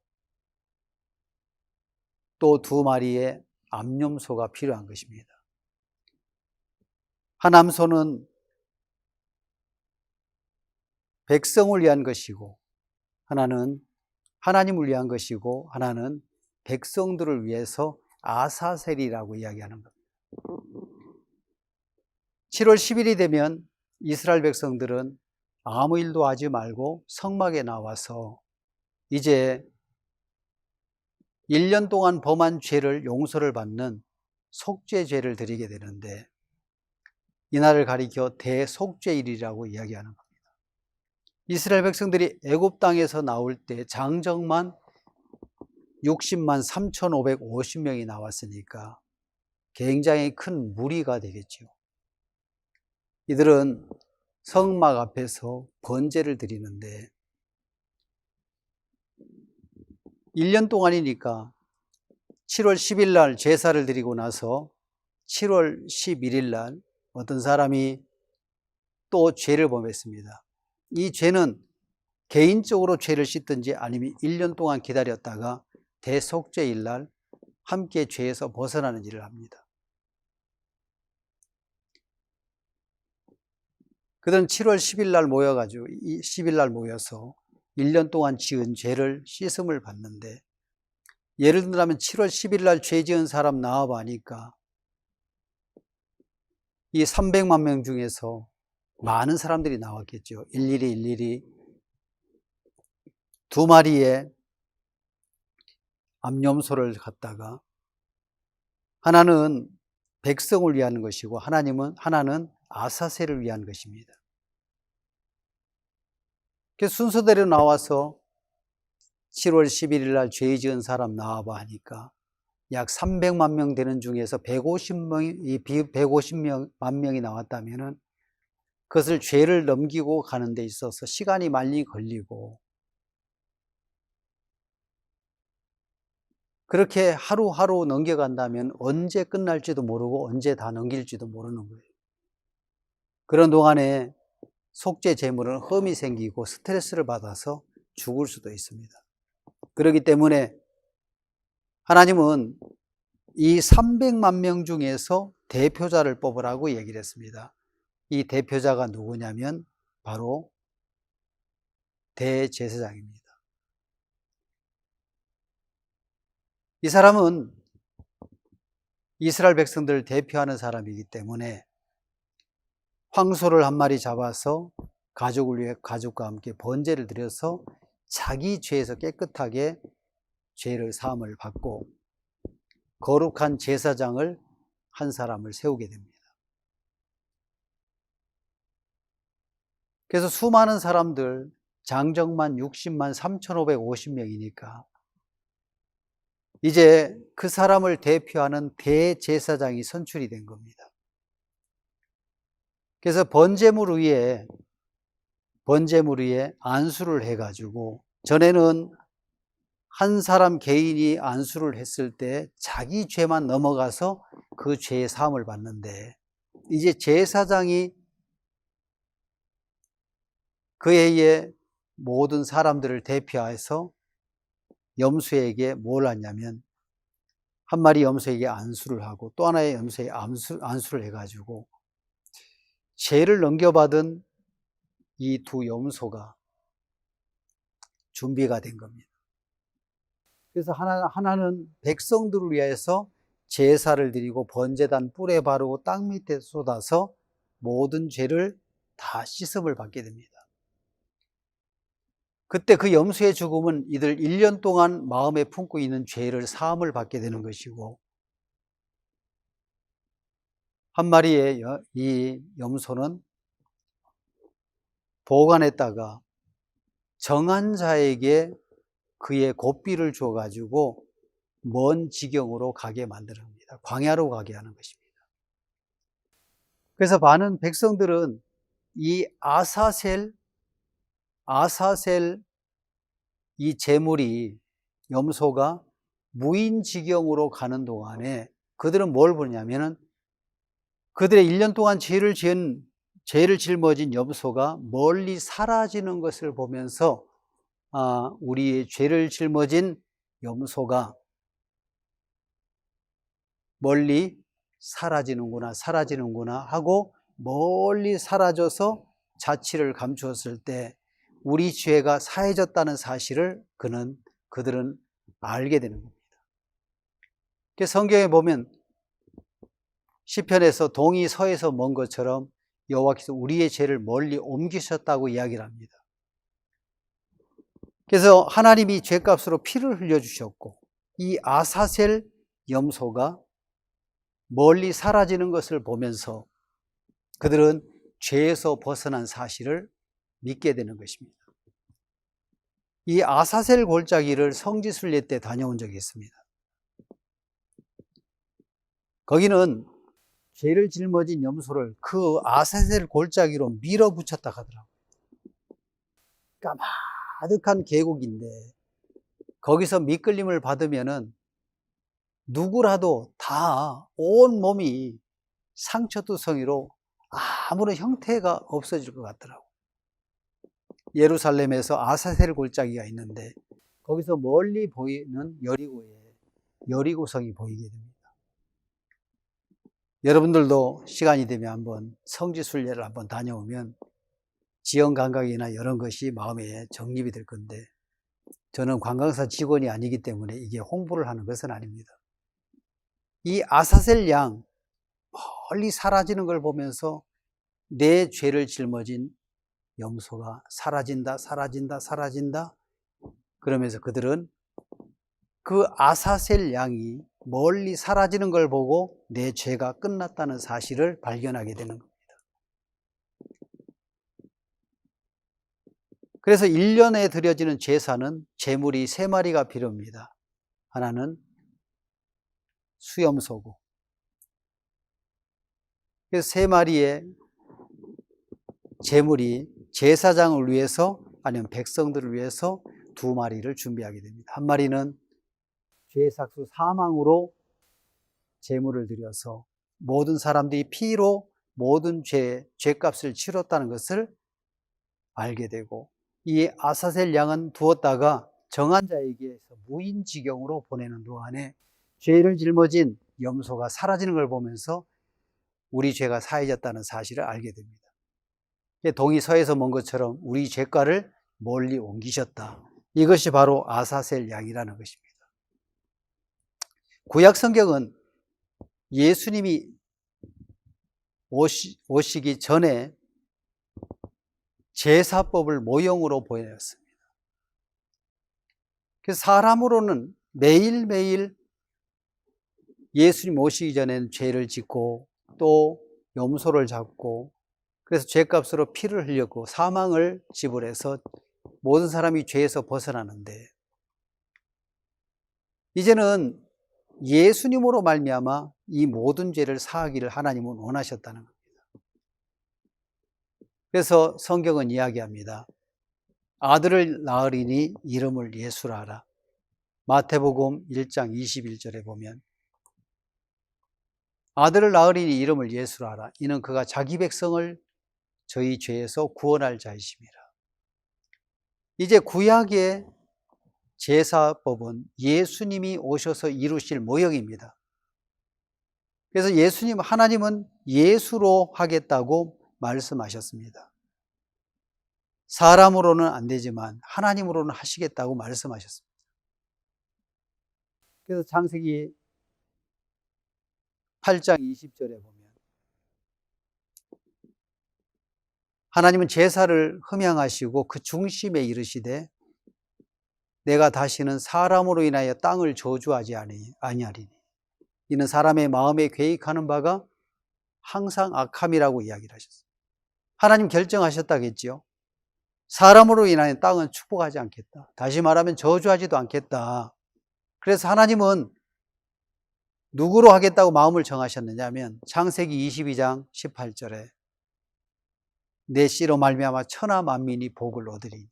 또 2마리의 암염소가 필요한 것입니다. 한 암소는 백성을 위한 것이고 하나는 하나님을 위한 것이고 하나는 백성들을 위해서 아사셀이라고 이야기하는 겁니다. 7월 10일이 되면 이스라엘 백성들은 아무 일도 하지 말고 성막에 나와서 이제 1년 동안 범한 죄를 용서를 받는 속죄제를 드리게 되는데 이날을 가리켜 대속죄일이라고 이야기하는 겁니다. 이스라엘 백성들이 애굽 땅에서 나올 때 장정만 60만 3,550명이 나왔으니까 굉장히 큰 무리가 되겠죠. 이들은 성막 앞에서 번제를 드리는데 1년 동안이니까 7월 10일 날 제사를 드리고 나서 7월 11일 날 어떤 사람이 또 죄를 범했습니다. 이 죄는 개인적으로 죄를 씻든지 아니면 1년 동안 기다렸다가 대속죄일 날 함께 죄에서 벗어나는 일을 합니다. 그들은 7월 10일 날 모여가지고 10일 날 모여서 1년 동안 지은 죄를 씻음을 받는데 예를 들면 7월 10일 날 죄 지은 사람 나와봐 하니까 이 300만 명 중에서 많은 사람들이 나왔겠죠. 일일이 2마리의 암염소를 갖다가 하나는 백성을 위한 것이고 하나는 아사셀을 위한 것입니다. 그래서 순서대로 나와서 7월 11일 날 죄 지은 사람 나와봐 하니까 약 300만 명 되는 중에서 150만 명이 나왔다면은 그것을 죄를 넘기고 가는 데 있어서 시간이 많이 걸리고 그렇게 하루하루 넘겨간다면 언제 끝날지도 모르고 언제 다 넘길지도 모르는 거예요. 그런 동안에 속죄 제물은 흠이 생기고 스트레스를 받아서 죽을 수도 있습니다. 그렇기 때문에 하나님은 이 300만 명 중에서 대표자를 뽑으라고 얘기를 했습니다. 이 대표자가 누구냐면 바로 대제사장입니다. 이 사람은 이스라엘 백성들을 대표하는 사람이기 때문에 황소를 한 마리 잡아서 가족을 위해 가족과 함께 번제를 드려서 자기 죄에서 깨끗하게 죄를 사함을 받고 거룩한 제사장을 한 사람을 세우게 됩니다. 그래서 수많은 사람들, 장정만 60만 3,550명이니까 이제 그 사람을 대표하는 대제사장이 선출이 된 겁니다. 그래서 번제물 위에 안수를 해가지고 전에는 한 사람 개인이 안수를 했을 때 자기 죄만 넘어가서 그 죄의 사함을 받는데 이제 제사장이 그 해의 모든 사람들을 대표해서 염소에게 뭘 하냐면 한 마리 염소에게 안수를 하고 또 하나의 염소에게 안수를 해가지고 죄를 넘겨받은 이 2 염소가 준비가 된 겁니다. 그래서 하나는 백성들을 위해서 제사를 드리고 번제단 뿔에 바르고 땅 밑에 쏟아서 모든 죄를 다 씻음을 받게 됩니다. 그때 그 염소의 죽음은 이들 1년 동안 마음에 품고 있는 죄를 사함을 받게 되는 것이고 한 마리의 이 염소는 보관했다가 정한 자에게 그의 고삐를 줘가지고 먼 지경으로 가게 만듭니다. 광야로 가게 하는 것입니다. 그래서 많은 백성들은 이 아사셀 이 제물이 염소가 무인지경으로 가는 동안에 그들은 뭘 보냐면은 그들의 1년 동안 죄를 짊어진 염소가 멀리 사라지는 것을 보면서 우리의 죄를 짊어진 염소가 멀리 사라지는구나 하고 멀리 사라져서 자취를 감추었을 때 우리 죄가 사해졌다는 사실을 그들은 알게 되는 겁니다. 성경에 보면 시편에서 동이 서에서 먼 것처럼 여호와께서 우리의 죄를 멀리 옮기셨다고 이야기를 합니다. 그래서 하나님이 죄값으로 피를 흘려주셨고 이 아사셀 염소가 멀리 사라지는 것을 보면서 그들은 죄에서 벗어난 사실을 믿게 되는 것입니다. 이 아사셀 골짜기를 성지순례 때 다녀온 적이 있습니다. 거기는 죄를 짊어진 염소를 그 아사셀 골짜기로 밀어붙였다 하더라고요. 까마득한 계곡인데 거기서 미끌림을 받으면은 누구라도 다 온몸이 상처투성이로 아무런 형태가 없어질 것 같더라고요. 예루살렘에서 아사셀 골짜기가 있는데 거기서 멀리 보이는 여리고성이 보이게 됩니다. 여러분들도 시간이 되면 한번 성지순례를 한번 다녀오면 지형 감각이나 이런 것이 마음에 정립이 될 건데 저는 관광사 직원이 아니기 때문에 이게 홍보를 하는 것은 아닙니다. 이 아사셀 양 멀리 사라지는 걸 보면서 내 죄를 짊어진 염소가 사라진다 그러면서 그들은 그 아사셀 양이 멀리 사라지는 걸 보고 내 죄가 끝났다는 사실을 발견하게 되는 겁니다. 그래서 1년에 드려지는 제사는 제물이 3마리가 필요합니다. 하나는 수염소고, 그래서 3마리의 제물이 제사장을 위해서 아니면 백성들을 위해서 2마리를 준비하게 됩니다. 한 마리는 죄삭수 사망으로 제물을 드려서 모든 사람들이 피로 모든 죄값을 치렀다는 것을 알게 되고, 이 아사셀 양은 두었다가 정한 자에게서 무인지경으로 보내는 동안에 죄를 짊어진 염소가 사라지는 걸 보면서 우리 죄가 사해졌다는 사실을 알게 됩니다. 동이 서에서 먼 것처럼 우리 죄가를 멀리 옮기셨다. 이것이 바로 아사셀 양이라는 것입니다. 구약 성경은 예수님이 오시기 전에 제사법을 모형으로 보여놨습니다. 그래서 사람으로는 매일매일 예수님 오시기 전에는 죄를 짓고 또 염소를 잡고 그래서 죄값으로 피를 흘렸고 사망을 지불해서 모든 사람이 죄에서 벗어나는데 이제는 예수님으로 말미암아 이 모든 죄를 사하기를 하나님은 원하셨다는 겁니다. 그래서 성경은 이야기합니다. 아들을 낳으리니 이름을 예수라 하라. 마태복음 1장 21절에 보면 아들을 낳으리니 이름을 예수라 하라. 이는 그가 자기 백성을 저희 죄에서 구원할 자이심이라. 이제 구약의 제사법은 예수님이 오셔서 이루실 모형입니다. 그래서 하나님은 예수로 하겠다고 말씀하셨습니다. 사람으로는 안 되지만 하나님으로는 하시겠다고 말씀하셨습니다. 그래서 창세기 8장 20절에 보면 하나님은 제사를 흠양하시고 그 중심에 이르시되 내가 다시는 사람으로 인하여 땅을 저주하지 아니하리니 이는 사람의 마음에 계획하는 바가 항상 악함이라고 이야기를 하셨어요. 하나님 결정하셨다겠지요. 사람으로 인하여 땅은 축복하지 않겠다. 다시 말하면 저주하지도 않겠다. 그래서 하나님은 누구로 하겠다고 마음을 정하셨느냐 하면 창세기 22장 18절에 내 씨로 말미암아 천하 만민이 복을 얻으리니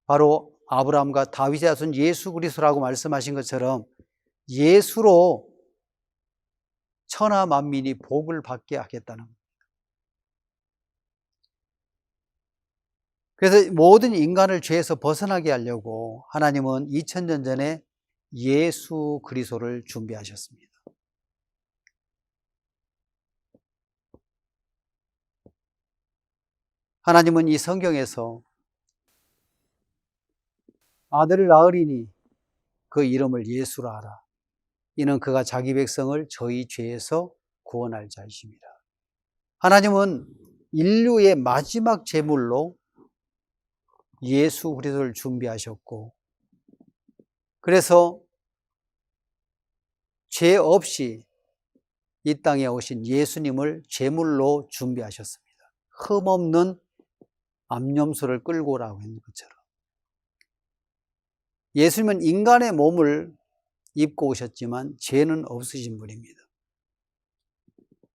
바로 아브라함과 다윗의 자손 예수 그리스도라고 말씀하신 것처럼 예수로 천하 만민이 복을 받게 하겠다는 겁니다. 그래서 모든 인간을 죄에서 벗어나게 하려고 하나님은 2000년 전에 예수 그리스도를 준비하셨습니다. 하나님은 이 성경에서 아들을 낳으리니 그 이름을 예수라 하라. 이는 그가 자기 백성을 저희 죄에서 구원할 자이십니다. 하나님은 인류의 마지막 제물로 예수 그리스도를 준비하셨고, 그래서 죄 없이 이 땅에 오신 예수님을 제물로 준비하셨습니다. 흠없는 암염소를 끌고 오라고 했는 것처럼. 예수님은 인간의 몸을 입고 오셨지만 죄는 없으신 분입니다.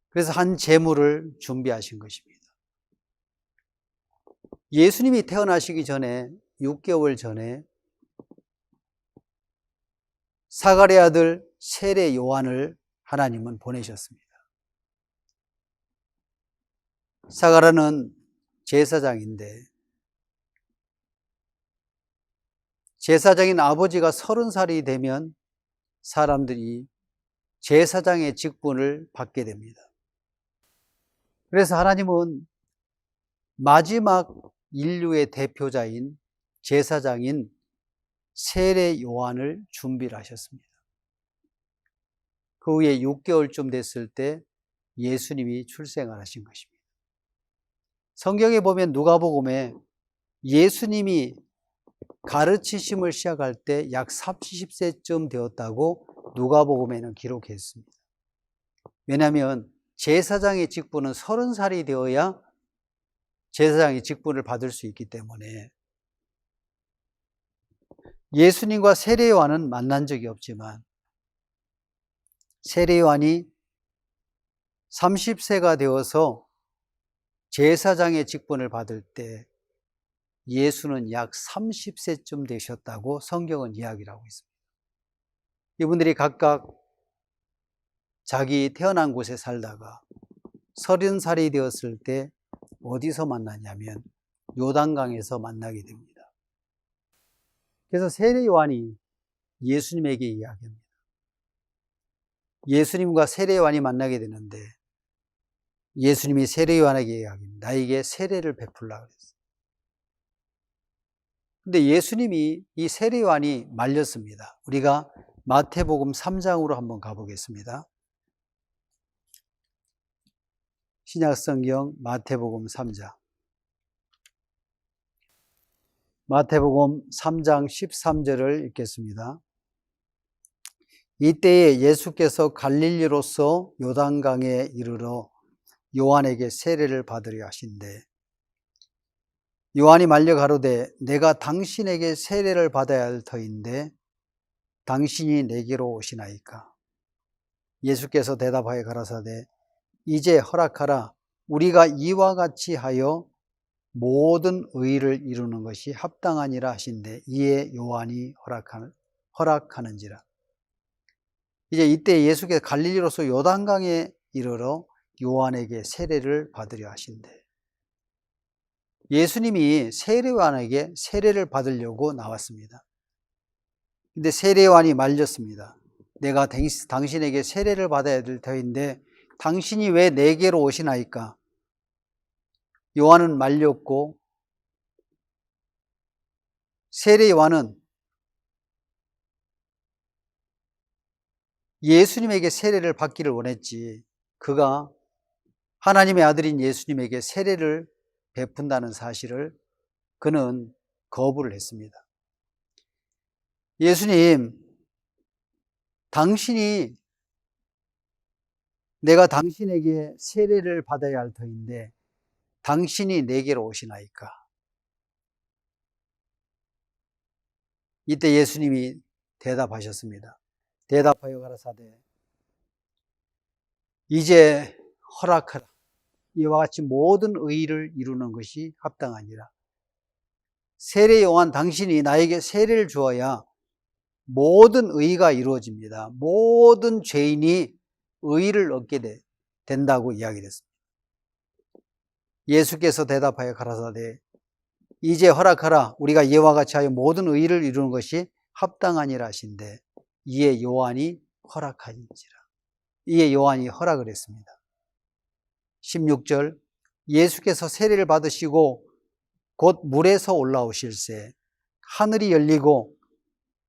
그래서 한 제물을 준비하신 것입니다. 예수님이 태어나시기 전에 6개월 전에 사가랴 아들 세례 요한을 하나님은 보내셨습니다. 사가랴는 제사장인데 제사장인 아버지가 30살이 되면 사람들이 제사장의 직분을 받게 됩니다. 그래서 하나님은 마지막 인류의 대표자인 제사장인 세례 요한을 준비를 하셨습니다. 그 후에 6개월쯤 됐을 때 예수님이 출생을 하신 것입니다. 성경에 보면 누가복음에 예수님이 가르치심을 시작할 때 약 30세쯤 되었다고 누가복음에는 기록했습니다. 왜냐하면 제사장의 직분은 30살이 되어야 제사장의 직분을 받을 수 있기 때문에 예수님과 세례 요한은 만난 적이 없지만 세례 요한이 30세가 되어서 제사장의 직분을 받을 때 예수는 약 30세쯤 되셨다고 성경은 이야기를 하고 있습니다. 이분들이 각각 자기 태어난 곳에 살다가 30살이 되었을 때 어디서 만나냐면 요단강에서 만나게 됩니다. 그래서 세례 요한이 예수님에게 이야기합니다. 예수님과 세례 요한이 만나게 되는데 예수님이 세례 요한에게 이야기합니다. 나에게 세례를 베풀라 그랬어요. 근데 예수님이 이 세례 요한이 말렸습니다. 우리가 마태복음 3장으로 한번 가보겠습니다. 신약성경 마태복음 3장. 마태복음 3장 13절을 읽겠습니다. 이때에 예수께서 갈릴리로서 요단강에 이르러 요한에게 세례를 받으려 하신대 요한이 말려 가로되 내가 당신에게 세례를 받아야 할 터인데 당신이 내게로 오시나이까. 예수께서 대답하여 가라사대 이제 허락하라. 우리가 이와 같이 하여 모든 의를 이루는 것이 합당하니라 하신대 이에 요한이 허락하는지라. 이제 이때 예수께서 갈릴리로서 요단강에 이르러 요한에게 세례를 받으려 하신대. 예수님이 세례 요한에게 세례를 받으려고 나왔습니다. 근데 세례 요한이 말렸습니다. 내가 당신에게 세례를 받아야 될 터인데 당신이 왜 내게로 오시나이까? 요한은 말렸고 세례 요한은 예수님에게 세례를 받기를 원했지 그가 하나님의 아들인 예수님에게 세례를 베푼다는 사실을 그는 거부를 했습니다. 예수님, 내가 당신에게 세례를 받아야 할 터인데 당신이 내게로 오시나이까? 이때 예수님이 대답하셨습니다. 대답하여 가라사대 이제 허락하라. 이와 같이 모든 의를 이루는 것이 합당하니라. 세례 요한 당신이 나에게 세례를 주어야 모든 의가 이루어집니다. 모든 죄인이 의의를 얻게 된다고 이야기했습니다. 예수께서 대답하여 가라사대 이제 허락하라. 우리가 이와 같이 하여 모든 의의를 이루는 것이 합당하니라 하신대 이에 요한이 허락하니라. 이에 요한이 허락을 했습니다. 16절 예수께서 세례를 받으시고 곧 물에서 올라오실새 하늘이 열리고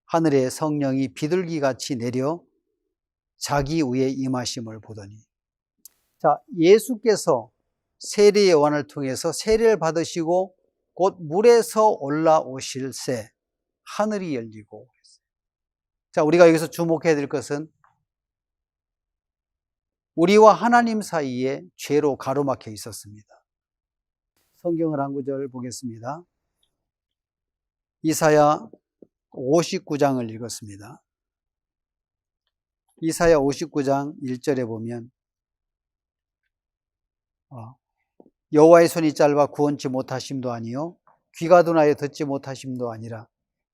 하늘에 성령이 비둘기같이 내려 자기 위에 임하심을 보더니. 자, 예수께서 세례 요한을 통해서 세례를 받으시고 곧 물에서 올라오실새 하늘이 열리고. 자, 우리가 여기서 주목해야 될 것은 우리와 하나님 사이에 죄로 가로막혀 있었습니다. 성경을 한 구절 보겠습니다. 이사야 59장을 읽었습니다. 이사야 59장 1절에 보면 여호와의 손이 짧아 구원치 못하심도 아니요 귀가 둔하여 듣지 못하심도 아니라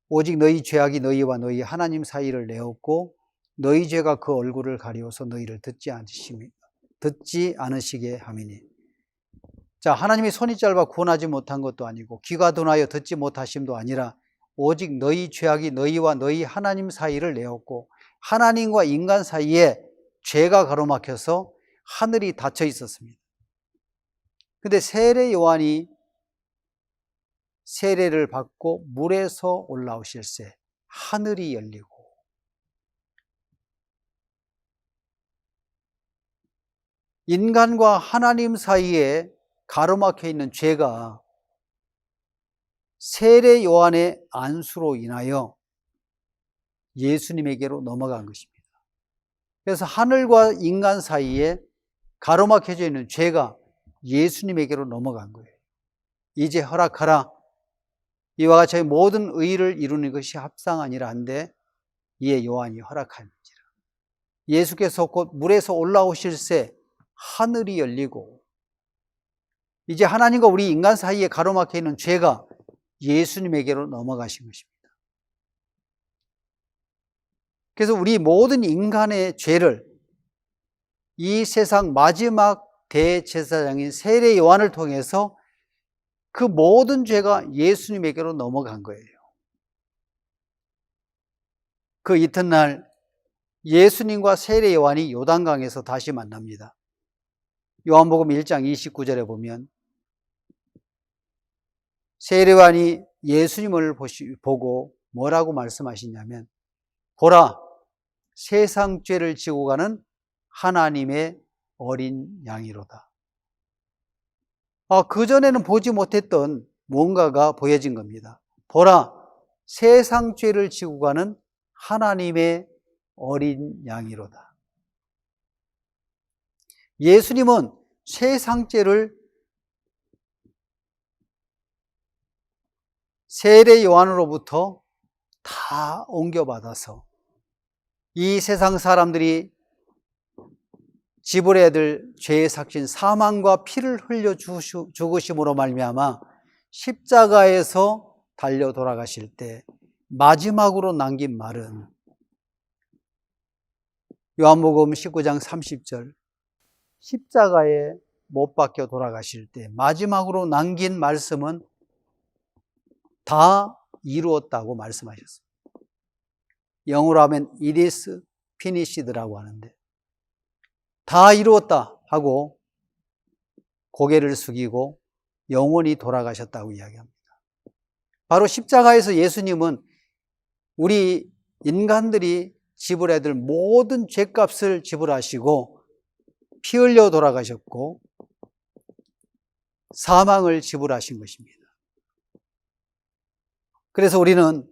오직 너희 죄악이 너희와 너희 하나님 사이를 내었고 너희 죄가 그 얼굴을 가리워서 너희를 듣지 않으시게 함이니. 자, 하나님이 손이 짧아 구원하지 못한 것도 아니고 귀가 둔하여 듣지 못하심도 아니라 오직 너희 죄악이 너희와 너희 하나님 사이를 내었고 하나님과 인간 사이에 죄가 가로막혀서 하늘이 닫혀 있었습니다. 근데 세례 요한이 세례를 받고 물에서 올라오실새 하늘이 열리고 인간과 하나님 사이에 가로막혀 있는 죄가 세례 요한의 안수로 인하여 예수님에게로 넘어간 것입니다. 그래서 하늘과 인간 사이에 가로막혀져 있는 죄가 예수님에게로 넘어간 거예요. 이제 허락하라. 이와 같이 모든 의의를 이루는 것이 합당하니라 한데 이에 요한이 허락하는지라. 예수께서 곧 물에서 올라오실새 하늘이 열리고 이제 하나님과 우리 인간 사이에 가로막혀 있는 죄가 예수님에게로 넘어가신 것입니다. 그래서 우리 모든 인간의 죄를 이 세상 마지막 대제사장인 세례 요한을 통해서 그 모든 죄가 예수님에게로 넘어간 거예요. 그 이튿날 예수님과 세례 요한이 요단강에서 다시 만납니다. 요한복음 1장 29절에 보면 세례 요한이 예수님을 보고 뭐라고 말씀하시냐면 보라 세상 죄를 지고 가는 하나님의 어린 양이로다. 그전에는 보지 못했던 뭔가가 보여진 겁니다. 보라 세상 죄를 지고 가는 하나님의 어린 양이로다. 예수님은 세상 죄를 세례 요한으로부터 다 옮겨받아서 이 세상 사람들이 지불해야 될 죄의 삭신 사망과 피를 흘려 죽으심으로 말미암아 십자가에서 달려 돌아가실 때 마지막으로 남긴 말은 요한복음 19장 30절 십자가에 못 박혀 돌아가실 때 마지막으로 남긴 말씀은 다 이루었다고 말씀하셨습니다. 영어로 하면 it is finished라고 하는데 다 이루었다 하고 고개를 숙이고 영원히 돌아가셨다고 이야기합니다. 바로 십자가에서 예수님은 우리 인간들이 지불해야 될 모든 죄값을 지불하시고 피 흘려 돌아가셨고 사망을 지불하신 것입니다. 그래서 우리는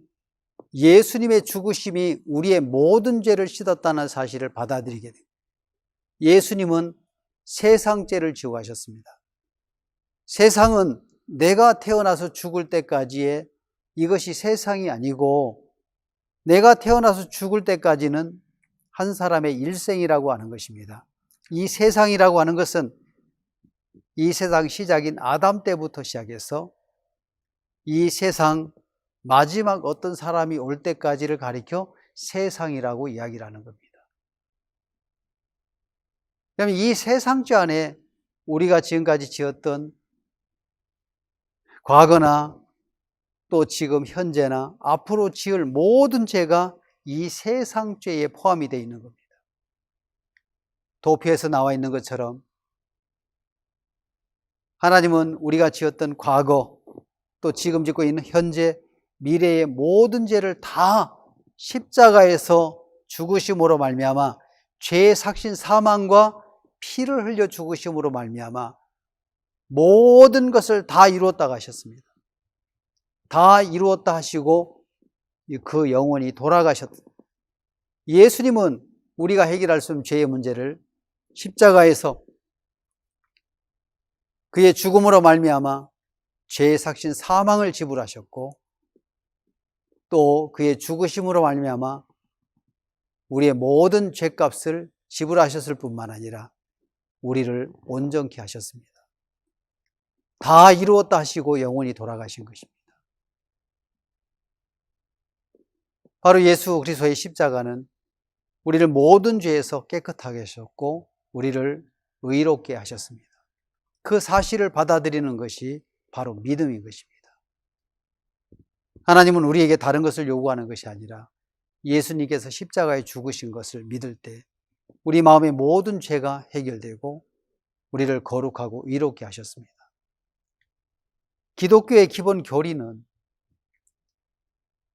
예수님의 죽으심이 우리의 모든 죄를 씻었다는 사실을 받아들이게 됩니다. 예수님은 세상 죄를 지고 가셨습니다. 세상은 내가 태어나서 죽을 때까지의 이것이 세상이 아니고 내가 태어나서 죽을 때까지는 한 사람의 일생이라고 하는 것입니다. 이 세상이라고 하는 것은 이 세상 시작인 아담 때부터 시작해서 이 세상 마지막 어떤 사람이 올 때까지를 가리켜 세상이라고 이야기를 하는 겁니다. 그러면 이 세상죄 안에 우리가 지금까지 지었던 과거나 또 지금 현재나 앞으로 지을 모든 죄가 이 세상죄에 포함이 되어 있는 겁니다. 도표에서 나와 있는 것처럼 하나님은 우리가 지었던 과거 또 지금 짓고 있는 현재 미래의 모든 죄를 다 십자가에서 죽으심으로 말미암아 죄의 삭신 사망과 피를 흘려 죽으심으로 말미암아 모든 것을 다 이루었다고 하셨습니다. 다 이루었다 하시고 그 영혼이 돌아가셨다. 예수님은 우리가 해결할 수 없는 죄의 문제를 십자가에서 그의 죽음으로 말미암아 죄의 삭신 사망을 지불하셨고 또 그의 죽으심으로 말미암아 우리의 모든 죄값을 지불하셨을 뿐만 아니라 우리를 온전케 하셨습니다. 다 이루었다 하시고 영원히 돌아가신 것입니다. 바로 예수 그리스도의 십자가는 우리를 모든 죄에서 깨끗하게 하셨고 우리를 의롭게 하셨습니다. 그 사실을 받아들이는 것이 바로 믿음인 것입니다. 하나님은 우리에게 다른 것을 요구하는 것이 아니라 예수님께서 십자가에 죽으신 것을 믿을 때 우리 마음의 모든 죄가 해결되고 우리를 거룩하고 의롭게 하셨습니다. 기독교의 기본 교리는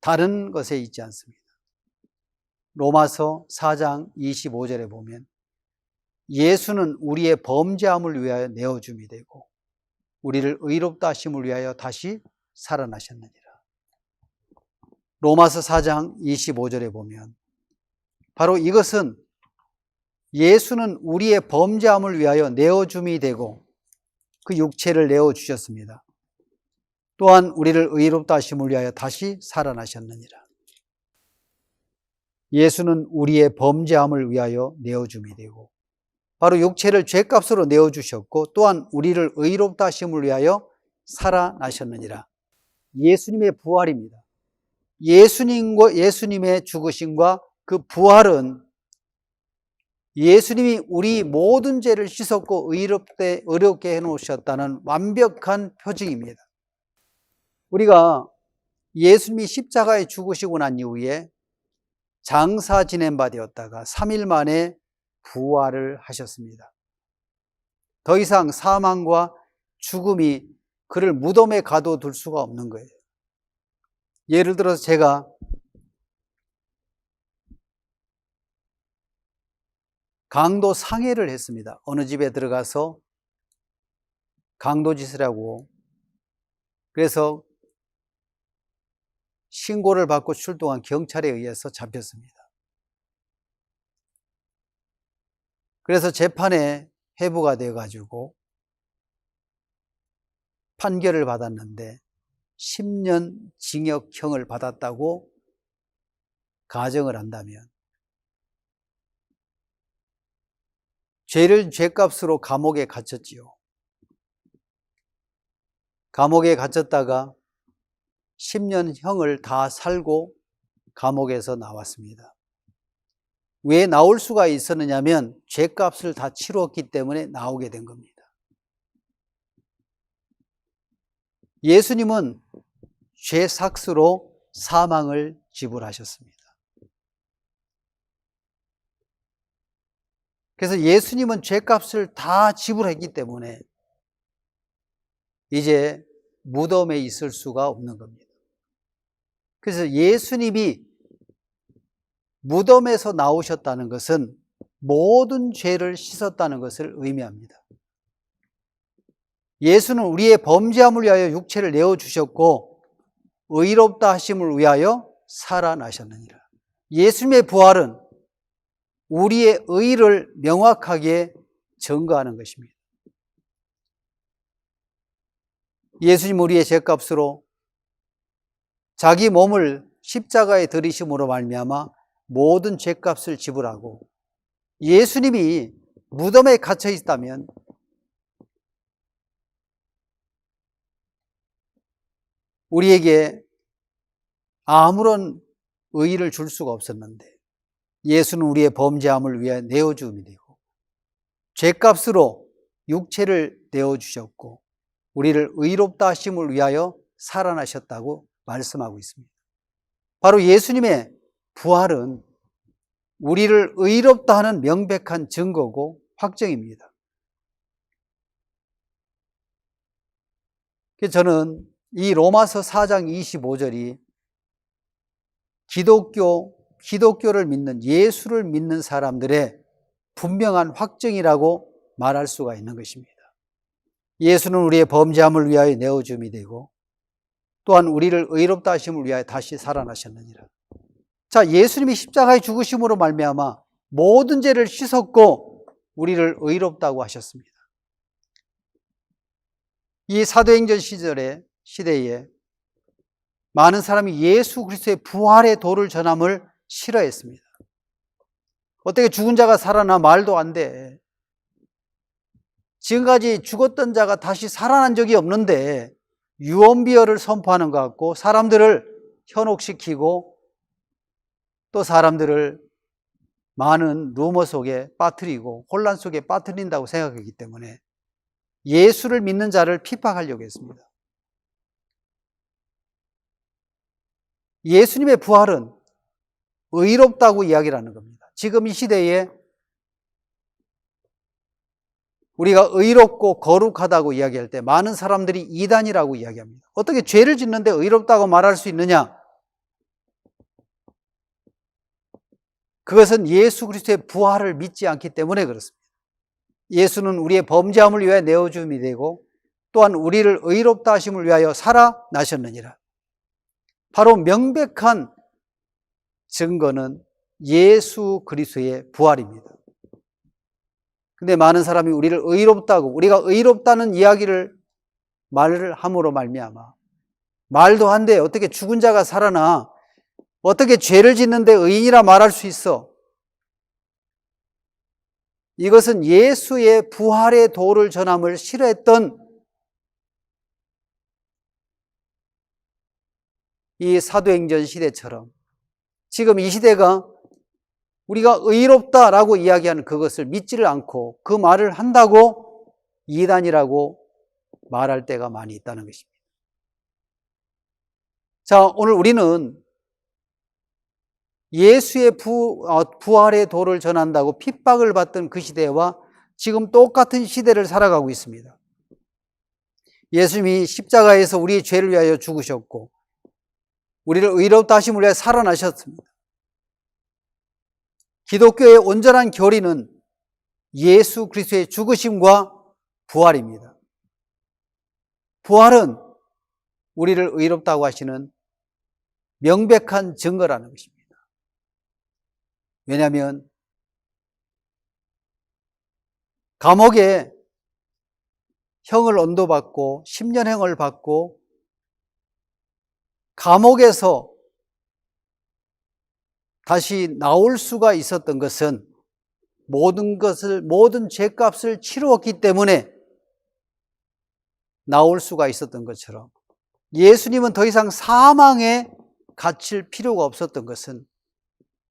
다른 것에 있지 않습니다. 로마서 4장 25절에 보면 예수는 우리의 범죄함을 위하여 내어줌이 되고 우리를 의롭다 하심을 위하여 다시 살아나셨느니라. 로마서 4장 25절에 보면 바로 이것은 예수는 우리의 범죄함을 위하여 내어줌이 되고 그 육체를 내어주셨습니다. 또한 우리를 의롭다 하심을 위하여 다시 살아나셨느니라. 예수는 우리의 범죄함을 위하여 내어줌이 되고 바로 육체를 죄값으로 내어주셨고 또한 우리를 의롭다 하심을 위하여 살아나셨느니라. 예수님의 부활입니다. 예수님의 죽으심과 그 부활은 예수님이 우리 모든 죄를 씻었고 의롭게 해놓으셨다는 완벽한 표징입니다. 우리가 예수님이 십자가에 죽으시고 난 이후에 장사 지낸 바 되었다가 3일 만에 부활을 하셨습니다. 더 이상 사망과 죽음이 그를 무덤에 가둬둘 수가 없는 거예요. 예를 들어서 제가 강도 상해를 했습니다. 어느 집에 들어가서 강도짓을 하고 그래서 신고를 받고 출동한 경찰에 의해서 잡혔습니다. 그래서 재판에 회부가 되어가지고 판결을 받았는데 10년 징역형을 받았다고 가정을 한다면 죄값으로 감옥에 갇혔지요. 감옥에 갇혔다가 10년형을 다 살고 감옥에서 나왔습니다. 왜 나올 수가 있었느냐면 죄값을 다 치루었기 때문에 나오게 된 겁니다. 예수님은 죄 삭스로 사망을 지불하셨습니다. 그래서 예수님은 죄값을 다 지불했기 때문에 이제 무덤에 있을 수가 없는 겁니다. 그래서 예수님이 무덤에서 나오셨다는 것은 모든 죄를 씻었다는 것을 의미합니다. 예수는 우리의 범죄함을 위하여 육체를 내어주셨고 의롭다 하심을 위하여 살아나셨느니라. 예수님의 부활은 우리의 의를 명확하게 증거하는 것입니다. 예수님 우리의 죄값으로 자기 몸을 십자가에 들이심으로 말미암아 모든 죄값을 지불하고 예수님이 무덤에 갇혀 있다면 우리에게 아무런 의의를 줄 수가 없었는데 예수는 우리의 범죄함을 위해 내어주음이 되고 죄값으로 육체를 내어주셨고 우리를 의롭다 하심을 위하여 살아나셨다고 말씀하고 있습니다. 바로 예수님의 부활은 우리를 의롭다 하는 명백한 증거고 확정입니다. 저는 이 로마서 4장 25절이 기독교를 믿는, 예수를 믿는 사람들의 분명한 확증이라고 말할 수가 있는 것입니다. 예수는 우리의 범죄함을 위하여 내어줌이 되고 또한 우리를 의롭다 하심을 위하여 다시 살아나셨느니라. 자, 예수님이 십자가의 죽으심으로 말미암아 모든 죄를 씻었고 우리를 의롭다고 하셨습니다. 이 사도행전 시대에 많은 사람이 예수 그리스도의 부활의 도를 전함을 싫어했습니다. 어떻게 죽은 자가 살아나? 말도 안 돼. 지금까지 죽었던 자가 다시 살아난 적이 없는데 유언비어를 선포하는 것 같고 사람들을 현혹시키고 또 사람들을 많은 루머 속에 빠뜨리고 혼란 속에 빠뜨린다고 생각하기 때문에 예수를 믿는 자를 핍박하려고 했습니다. 예수님의 부활은 의롭다고 이야기를 하는 겁니다. 지금 이 시대에 우리가 의롭고 거룩하다고 이야기할 때 많은 사람들이 이단이라고 이야기합니다. 어떻게 죄를 짓는데 의롭다고 말할 수 있느냐? 그것은 예수 그리스도의 부활을 믿지 않기 때문에 그렇습니다. 예수는 우리의 범죄함을 위하여 내어줌이 되고 또한 우리를 의롭다 하심을 위하여 살아나셨느니라. 바로 명백한 증거는 예수 그리스도의 부활입니다. 근데 많은 사람이 우리를 의롭다고, 우리가 의롭다는 이야기를 말을 함으로 말미암아 말도 안 돼. 어떻게 죽은 자가 살아나? 어떻게 죄를 짓는데 의인이라 말할 수 있어? 이것은 예수의 부활의 도를 전함을 싫어했던 이 사도행전 시대처럼 지금 이 시대가 우리가 의롭다라고 이야기하는 그것을 믿지를 않고 그 말을 한다고 이단이라고 말할 때가 많이 있다는 것입니다. 자, 오늘 우리는 예수의 부활의 도를 전한다고 핍박을 받던 그 시대와 지금 똑같은 시대를 살아가고 있습니다. 예수님이 십자가에서 우리의 죄를 위하여 죽으셨고 우리를 의롭다 하심을 위하여 살아나셨습니다. 기독교의 온전한 교리는 예수 그리스도의 죽으심과 부활입니다. 부활은 우리를 의롭다고 하시는 명백한 증거라는 것입니다. 왜냐하면 감옥에 형을 언도받고 10년형을 받고 감옥에서 다시 나올 수가 있었던 것은 모든 죄값을 치루었기 때문에 나올 수가 있었던 것처럼 예수님은 더 이상 사망에 갇힐 필요가 없었던 것은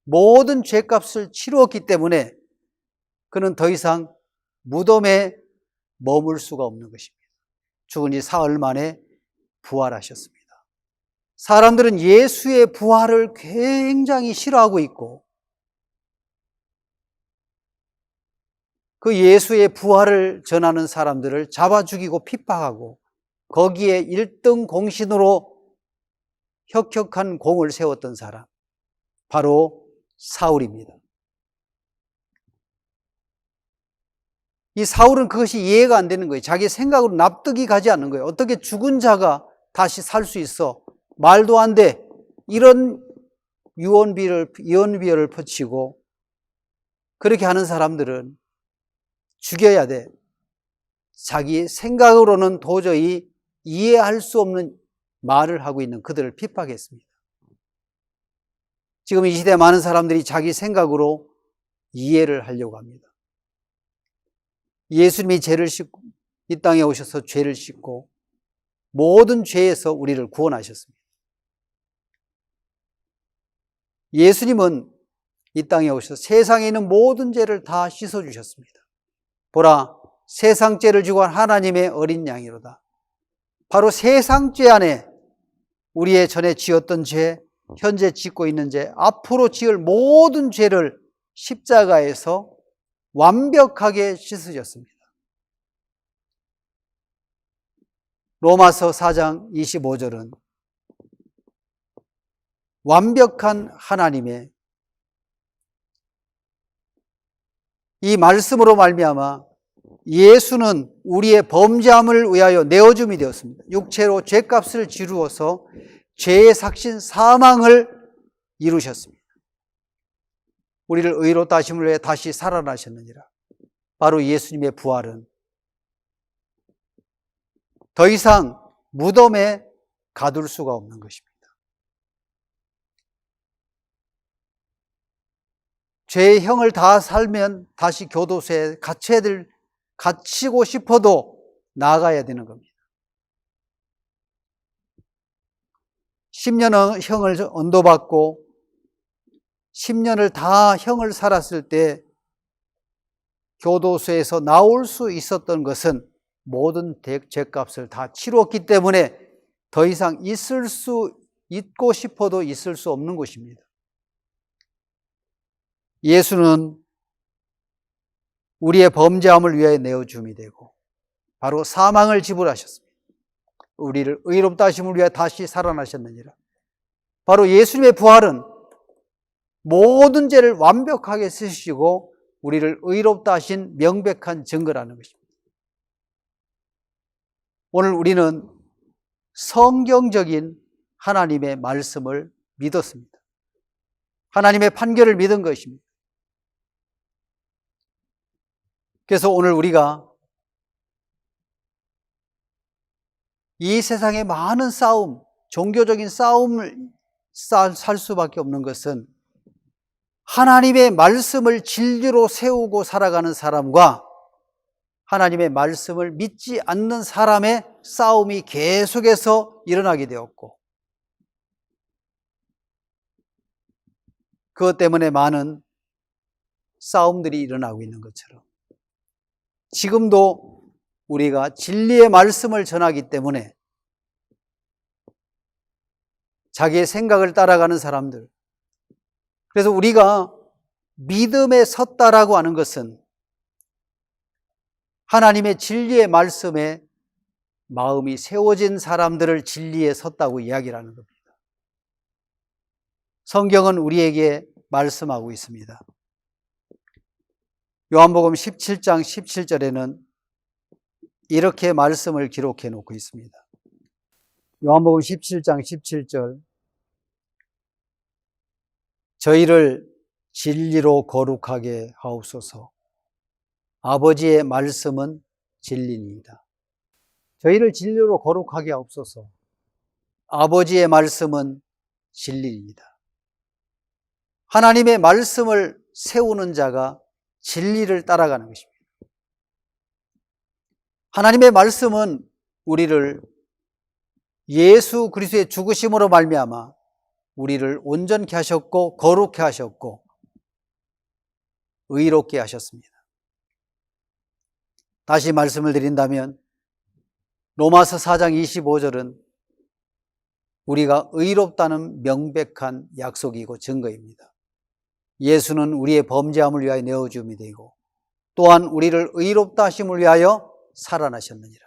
모든 죄값을 치루었기 때문에 그는 더 이상 무덤에 머물 수가 없는 것입니다. 죽은 지 사흘 만에 부활하셨습니다. 사람들은 예수의 부활을 굉장히 싫어하고 있고 그 예수의 부활을 전하는 사람들을 잡아 죽이고 핍박하고 거기에 1등 공신으로 혁혁한 공을 세웠던 사람, 바로 사울입니다. 이 사울은 그것이 이해가 안 되는 거예요. 자기 생각으로 납득이 가지 않는 거예요. 어떻게 죽은 자가 다시 살 수 있어? 말도 안 돼. 이런 유언비어를 퍼치고 그렇게 하는 사람들은 죽여야 돼. 자기 생각으로는 도저히 이해할 수 없는 말을 하고 있는 그들을 핍박했습니다. 지금 이 시대에 많은 사람들이 자기 생각으로 이해를 하려고 합니다. 예수님이 죄를 씻고 이 땅에 오셔서 죄를 씻고 모든 죄에서 우리를 구원하셨습니다. 예수님은 이 땅에 오셔서 세상에 있는 모든 죄를 다 씻어주셨습니다. 보라, 세상 죄를 지고 한 하나님의 어린 양이로다. 바로 세상 죄 안에 우리의 전에 지었던 죄, 현재 짓고 있는 죄, 앞으로 지을 모든 죄를 십자가에서 완벽하게 씻으셨습니다. 로마서 4장 25절은 완벽한 하나님의 이 말씀으로 말미암아 예수는 우리의 범죄함을 위하여 내어줌이 되었습니다. 육체로 죄값을 지루어서 죄의 삭신 사망을 이루셨습니다. 우리를 의롭다 하심을 위해 다시 살아나셨느니라. 바로 예수님의 부활은 더 이상 무덤에 가둘 수가 없는 것입니다. 죄의 형을 다 살면 다시 교도소에 갇히고 싶어도 나가야 되는 겁니다. 10년 형을 언도받고 10년을 다 형을 살았을 때 교도소에서 나올 수 있었던 것은 모든 죄값을 다 치루었기 때문에 더 이상 있고 싶어도 있을 수 없는 것입니다. 예수는 우리의 범죄함을 위하여 내어줌이 되고 바로 사망을 지불하셨습니다. 우리를 의롭다 하심을 위하여 다시 살아나셨느니라. 바로 예수님의 부활은 모든 죄를 완벽하게 쓰시고 우리를 의롭다 하신 명백한 증거라는 것입니다. 오늘 우리는 성경적인 하나님의 말씀을 믿었습니다. 하나님의 판결을 믿은 것입니다. 그래서 오늘 우리가 이 세상의 많은 싸움, 종교적인 싸움을 살 수밖에 없는 것은 하나님의 말씀을 진리로 세우고 살아가는 사람과 하나님의 말씀을 믿지 않는 사람의 싸움이 계속해서 일어나게 되었고, 그것 때문에 많은 싸움들이 일어나고 있는 것처럼 지금도 우리가 진리의 말씀을 전하기 때문에 자기의 생각을 따라가는 사람들, 그래서 우리가 믿음에 섰다라고 하는 것은 하나님의 진리의 말씀에 마음이 세워진 사람들을 진리에 섰다고 이야기를 하는 겁니다. 성경은 우리에게 말씀하고 있습니다. 요한복음 17장 17절에는 이렇게 말씀을 기록해 놓고 있습니다. 요한복음 17장 17절, 저희를 진리로 거룩하게 하옵소서. 아버지의 말씀은 진리입니다. 저희를 진리로 거룩하게 하옵소서. 아버지의 말씀은 진리입니다. 하나님의 말씀을 세우는 자가 진리를 따라가는 것입니다. 하나님의 말씀은 우리를 예수 그리스도의 죽으심으로 말미암아 우리를 온전케 하셨고 거룩케 하셨고 의롭게 하셨습니다. 다시 말씀을 드린다면 로마서 4장 25절은 우리가 의롭다는 명백한 약속이고 증거입니다. 예수는 우리의 범죄함을 위하여 내어줌이 되고 또한 우리를 의롭다 하심을 위하여 살아나셨느니라.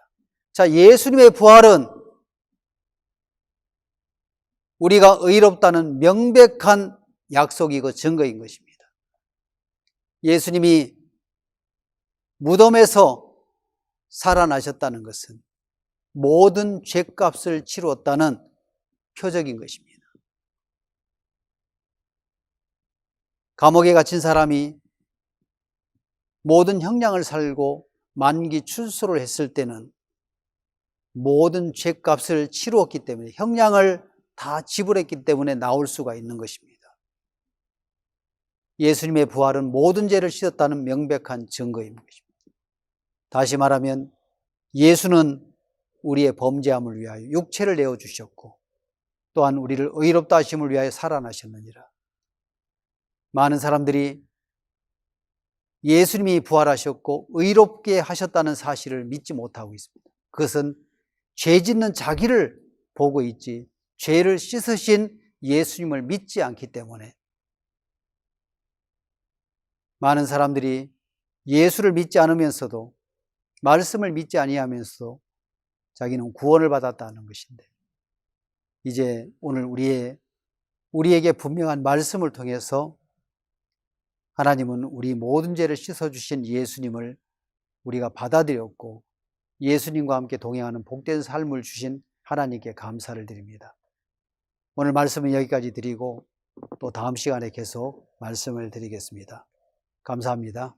자, 예수님의 부활은 우리가 의롭다는 명백한 약속이고 증거인 것입니다. 예수님이 무덤에서 살아나셨다는 것은 모든 죄값을 치루었다는 표적인 것입니다. 감옥에 갇힌 사람이 모든 형량을 살고 만기 출소를 했을 때는 모든 죄값을 치루었기 때문에 형량을 다 지불했기 때문에 나올 수가 있는 것입니다. 예수님의 부활은 모든 죄를 씻었다는 명백한 증거인 것입니다. 다시 말하면 예수는 우리의 범죄함을 위하여 육체를 내어주셨고 또한 우리를 의롭다 하심을 위하여 살아나셨느니라. 많은 사람들이 예수님이 부활하셨고 의롭게 하셨다는 사실을 믿지 못하고 있습니다. 그것은 죄 짓는 자기를 보고 있지 죄를 씻으신 예수님을 믿지 않기 때문에 많은 사람들이 예수를 믿지 않으면서도 말씀을 믿지 아니하면서도 자기는 구원을 받았다는 것인데, 이제 오늘 우리에게 분명한 말씀을 통해서 하나님은 우리 모든 죄를 씻어주신 예수님을 우리가 받아들였고 예수님과 함께 동행하는 복된 삶을 주신 하나님께 감사를 드립니다. 오늘 말씀은 여기까지 드리고 또 다음 시간에 계속 말씀을 드리겠습니다. 감사합니다.